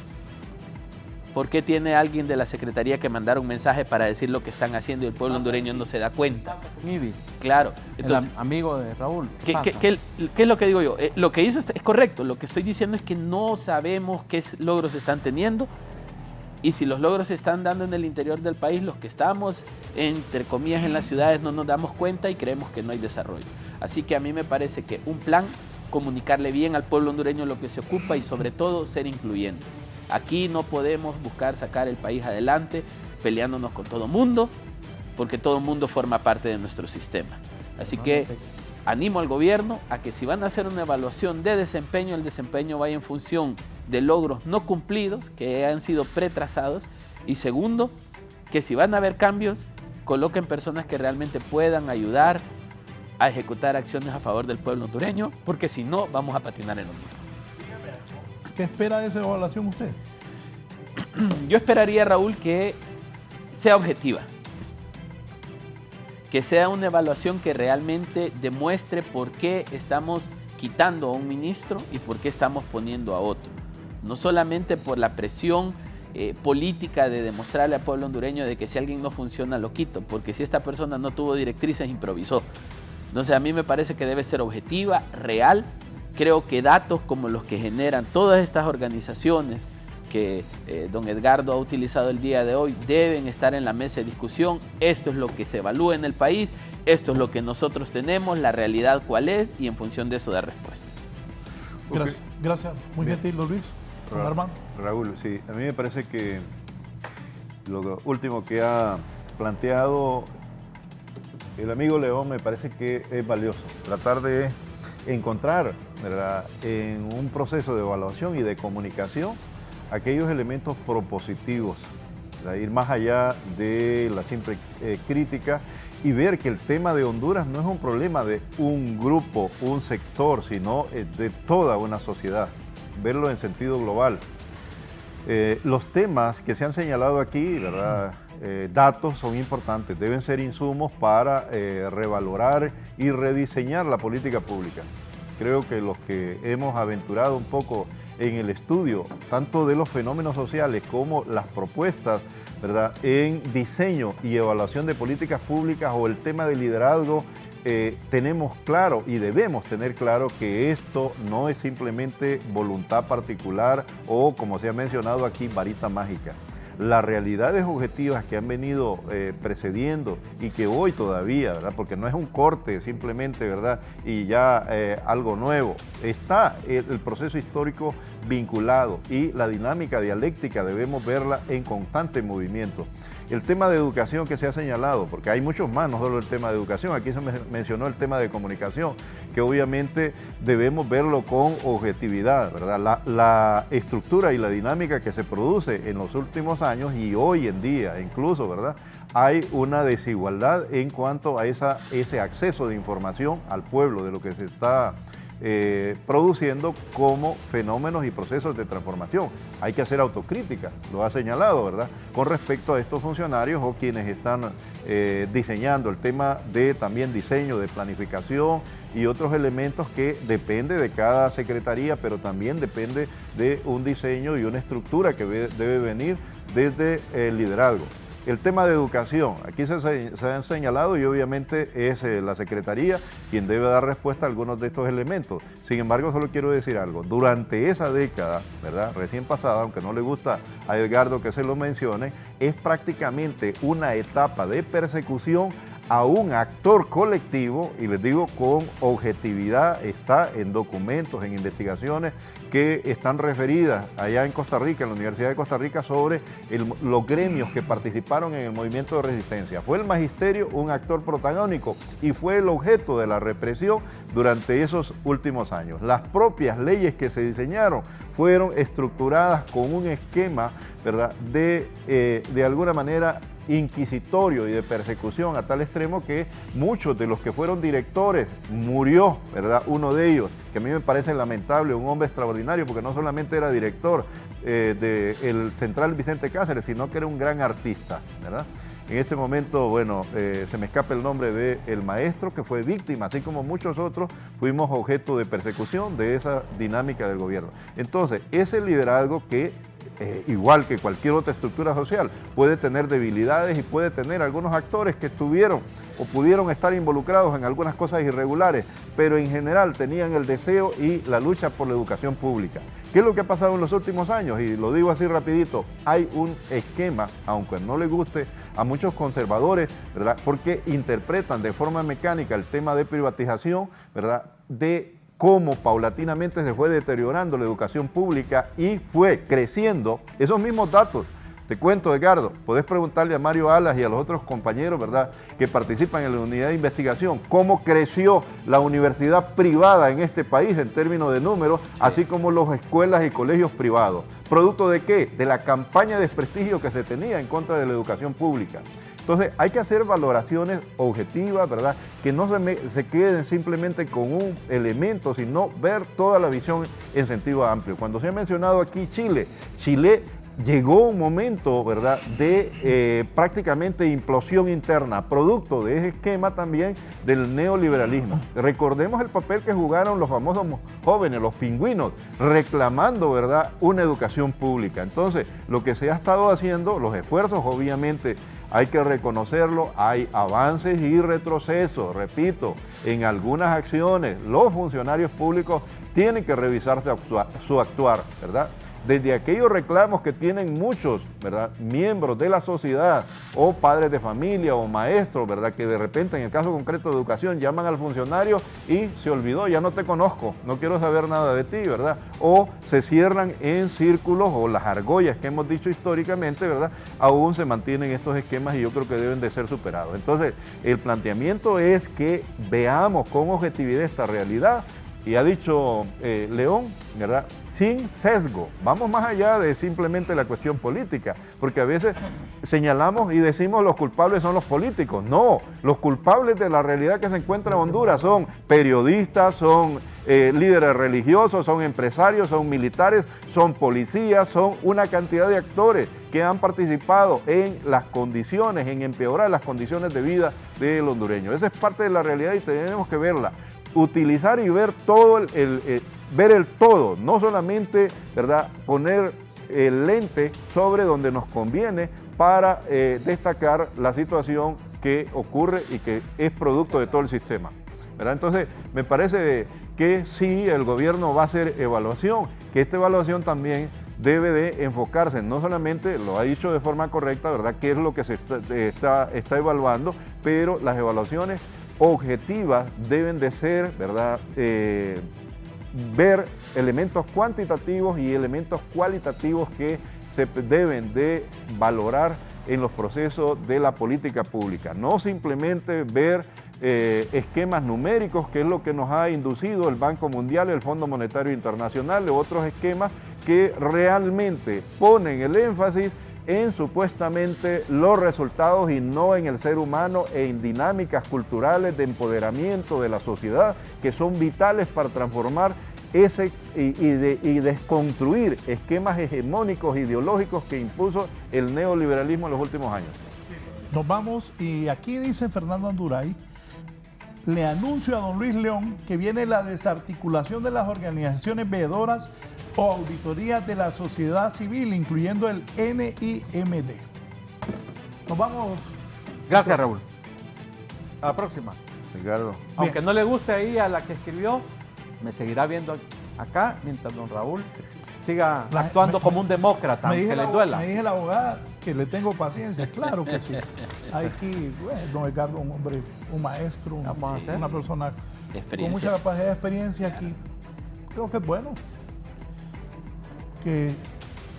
¿Por qué tiene alguien de la Secretaría que mandar un mensaje para decir lo que están haciendo y el pueblo hondureño no se da cuenta? Ibis, claro. Entonces, el amigo de Raúl. ¿Qué es lo que digo yo? Lo que hizo es correcto. Lo que estoy diciendo es que no sabemos qué logros están teniendo, y si los logros se están dando en el interior del país, los que estamos, entre comillas, en las ciudades no nos damos cuenta y creemos que no hay desarrollo. Así que a mí me parece que un plan, comunicarle bien al pueblo hondureño lo que se ocupa y sobre todo ser incluyentes. Aquí no podemos buscar sacar el país adelante peleándonos con todo mundo, porque todo mundo forma parte de nuestro sistema. Así que animo al gobierno a que si van a hacer una evaluación de desempeño, el desempeño vaya en función de logros no cumplidos, que han sido pretrazados, y segundo, que si van a haber cambios, coloquen personas que realmente puedan ayudar a ejecutar acciones a favor del pueblo hondureño, porque si no, vamos a patinar en lo mismo. ¿Qué espera de esa evaluación usted? Yo esperaría, Raúl, que sea objetiva, que sea una evaluación que realmente demuestre por qué estamos quitando a un ministro y por qué estamos poniendo a otro. No solamente por la presión política de demostrarle al pueblo hondureño de que si alguien no funciona lo quito, porque si esta persona no tuvo directrices, improvisó. Entonces a mí me parece que debe ser objetiva, real. Creo que datos como los que generan todas estas organizaciones que don Edgardo ha utilizado el día de hoy deben estar en la mesa de discusión. Esto es lo que se evalúa en el país, esto es lo que nosotros tenemos, la realidad cuál es, y en función de eso dar respuesta. Gracias, gracias. Muy gentil, Luis. Armando. Raúl, sí, a mí me parece que lo último que ha planteado el amigo León me parece que es valioso. Tratar de encontrar, ¿verdad?, en un proceso de evaluación y de comunicación aquellos elementos propositivos, ¿verdad?, ir más allá de la simple crítica y ver que el tema de Honduras no es un problema de un grupo, un sector, sino de toda una sociedad, verlo en sentido global. Los temas que se han señalado aquí, ¿verdad?, datos son importantes, deben ser insumos para revalorar y rediseñar la política pública. Creo que los que hemos aventurado un poco en el estudio, tanto de los fenómenos sociales como las propuestas, ¿verdad?, en diseño y evaluación de políticas públicas o el tema de liderazgo, tenemos claro y debemos tener claro que esto no es simplemente voluntad particular o, como se ha mencionado aquí, varita mágica. Las realidades objetivas que han venido precediendo y que hoy todavía, ¿verdad?, porque no es un corte simplemente, ¿verdad?, y ya algo nuevo, está el proceso histórico vinculado y la dinámica dialéctica debemos verla en constante movimiento. El tema de educación que se ha señalado, porque hay muchos más, no solo el tema de educación, aquí se mencionó el tema de comunicación, que obviamente debemos verlo con objetividad, ¿verdad? La estructura y la dinámica que se produce en los últimos años y hoy en día incluso, ¿verdad?, hay una desigualdad en cuanto a ese acceso de información al pueblo de lo que se está produciendo como fenómenos y procesos de transformación. Hay que hacer autocrítica, lo ha señalado, ¿verdad?, con respecto a estos funcionarios o quienes están diseñando el tema de también diseño, de planificación y otros elementos que depende de cada secretaría, pero también depende de un diseño y una estructura que debe venir desde el liderazgo. El tema de educación, aquí se han señalado y obviamente es la Secretaría quien debe dar respuesta a algunos de estos elementos. Sin embargo, solo quiero decir algo. Durante esa década, ¿verdad?, recién pasada, aunque no le gusta a Edgardo que se lo mencione, es prácticamente una etapa de persecución a un actor colectivo, y les digo con objetividad, está en documentos, en investigaciones que están referidas allá en Costa Rica, en la Universidad de Costa Rica, sobre los gremios que participaron en el movimiento de resistencia. Fue el magisterio un actor protagónico y fue el objeto de la represión durante esos últimos años. Las propias leyes que se diseñaron fueron estructuradas con un esquema, ¿verdad?, de alguna manera inquisitorio y de persecución a tal extremo que muchos de los que fueron directores, murió, ¿verdad?, uno de ellos, que a mí me parece lamentable, un hombre extraordinario, porque no solamente era director del Central Vicente Cáceres, sino que era un gran artista, ¿verdad? En este momento, bueno, se me escapa el nombre del maestro que fue víctima, así como muchos otros fuimos objeto de persecución de esa dinámica del gobierno. Entonces, ese liderazgo que igual que cualquier otra estructura social, puede tener debilidades y puede tener algunos actores que estuvieron o pudieron estar involucrados en algunas cosas irregulares, pero en general tenían el deseo y la lucha por la educación pública. ¿Qué es lo que ha pasado en los últimos años? Y lo digo así rapidito, hay un esquema, aunque no le guste a muchos conservadores, ¿verdad?, porque interpretan de forma mecánica el tema de privatización, ¿verdad?, de cómo paulatinamente se fue deteriorando la educación pública y fue creciendo. Esos mismos datos, te cuento, Edgardo, podés preguntarle a Mario Alas y a los otros compañeros, ¿verdad?, que participan en la unidad de investigación, cómo creció la universidad privada en este país en términos de números, sí, así como las escuelas y colegios privados. ¿Producto de qué? De la campaña de desprestigio que se tenía en contra de la educación pública. Entonces hay que hacer valoraciones objetivas, ¿verdad?, que no se queden simplemente con un elemento, sino ver toda la visión en sentido amplio. Cuando se ha mencionado aquí Chile llegó un momento, ¿verdad?, de prácticamente implosión interna, producto de ese esquema también del neoliberalismo. Recordemos el papel que jugaron los famosos jóvenes, los pingüinos, reclamando, ¿verdad?, una educación pública. Entonces, lo que se ha estado haciendo, los esfuerzos, obviamente, hay que reconocerlo, hay avances y retrocesos, repito, en algunas acciones los funcionarios públicos tienen que revisar su actuar, ¿verdad? Desde aquellos reclamos que tienen muchos, ¿verdad?, miembros de la sociedad o padres de familia o maestros, ¿verdad?, que de repente en el caso concreto de educación llaman al funcionario y se olvidó, ya no te conozco, no quiero saber nada de ti, ¿verdad? O se cierran en círculos o las argollas que hemos dicho históricamente, ¿verdad?, aún se mantienen estos esquemas y yo creo que deben de ser superados. Entonces, el planteamiento es que veamos con objetividad esta realidad. Y ha dicho León, ¿verdad?, sin sesgo. Vamos más allá de simplemente la cuestión política, porque a veces señalamos y decimos los culpables son los políticos. No, los culpables de la realidad que se encuentra en Honduras son periodistas, son líderes religiosos, son empresarios, son militares, son policías, son una cantidad de actores que han participado en las condiciones, en empeorar las condiciones de vida del hondureño. Esa es parte de la realidad y tenemos que verla. Utilizar y ver todo, ver el todo, no solamente, ¿verdad?, poner el lente sobre donde nos conviene para destacar la situación que ocurre y que es producto de todo el sistema, ¿verdad? Entonces, me parece que sí, el gobierno va a hacer evaluación, que esta evaluación también debe de enfocarse, no solamente, lo ha dicho de forma correcta, ¿verdad?, qué es lo que se está evaluando, pero las evaluaciones objetivas deben de ser, ¿verdad?, ver elementos cuantitativos y elementos cualitativos que se deben de valorar en los procesos de la política pública. No simplemente ver esquemas numéricos, que es lo que nos ha inducido el Banco Mundial, el Fondo Monetario Internacional, u otros esquemas que realmente ponen el énfasis en supuestamente los resultados y no en el ser humano, en dinámicas culturales de empoderamiento de la sociedad que son vitales para transformar y desconstruir esquemas hegemónicos ideológicos que impuso el neoliberalismo en los últimos años. Nos vamos y aquí dice Fernando Anduray, le anuncio a don Luis León que viene la desarticulación de las organizaciones veedoras o auditorías de la sociedad civil, incluyendo el NIMD. Nos vamos. Gracias, Raúl. A la próxima. Ricardo. Aunque no le guste ahí a la que escribió, me seguirá viendo acá mientras don Raúl siga actuando como un demócrata, aunque le duela. Me dije la abogada que le tengo paciencia, claro que sí. Aquí, don Edgardo, un hombre, un maestro, una persona con mucha capacidad de experiencia aquí. Creo que es bueno. Que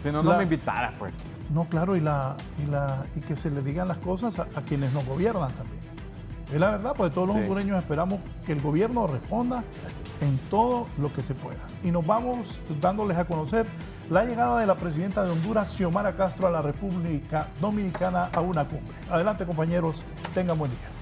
si no, no me invitaras, pues. No, claro, y que se le digan las cosas a quienes nos gobiernan también. Es la verdad, porque todos los hondureños esperamos que el gobierno responda en todo lo que se pueda. Y nos vamos dándoles a conocer la llegada de la presidenta de Honduras, Xiomara Castro, a la República Dominicana a una cumbre. Adelante, compañeros, tengan buen día.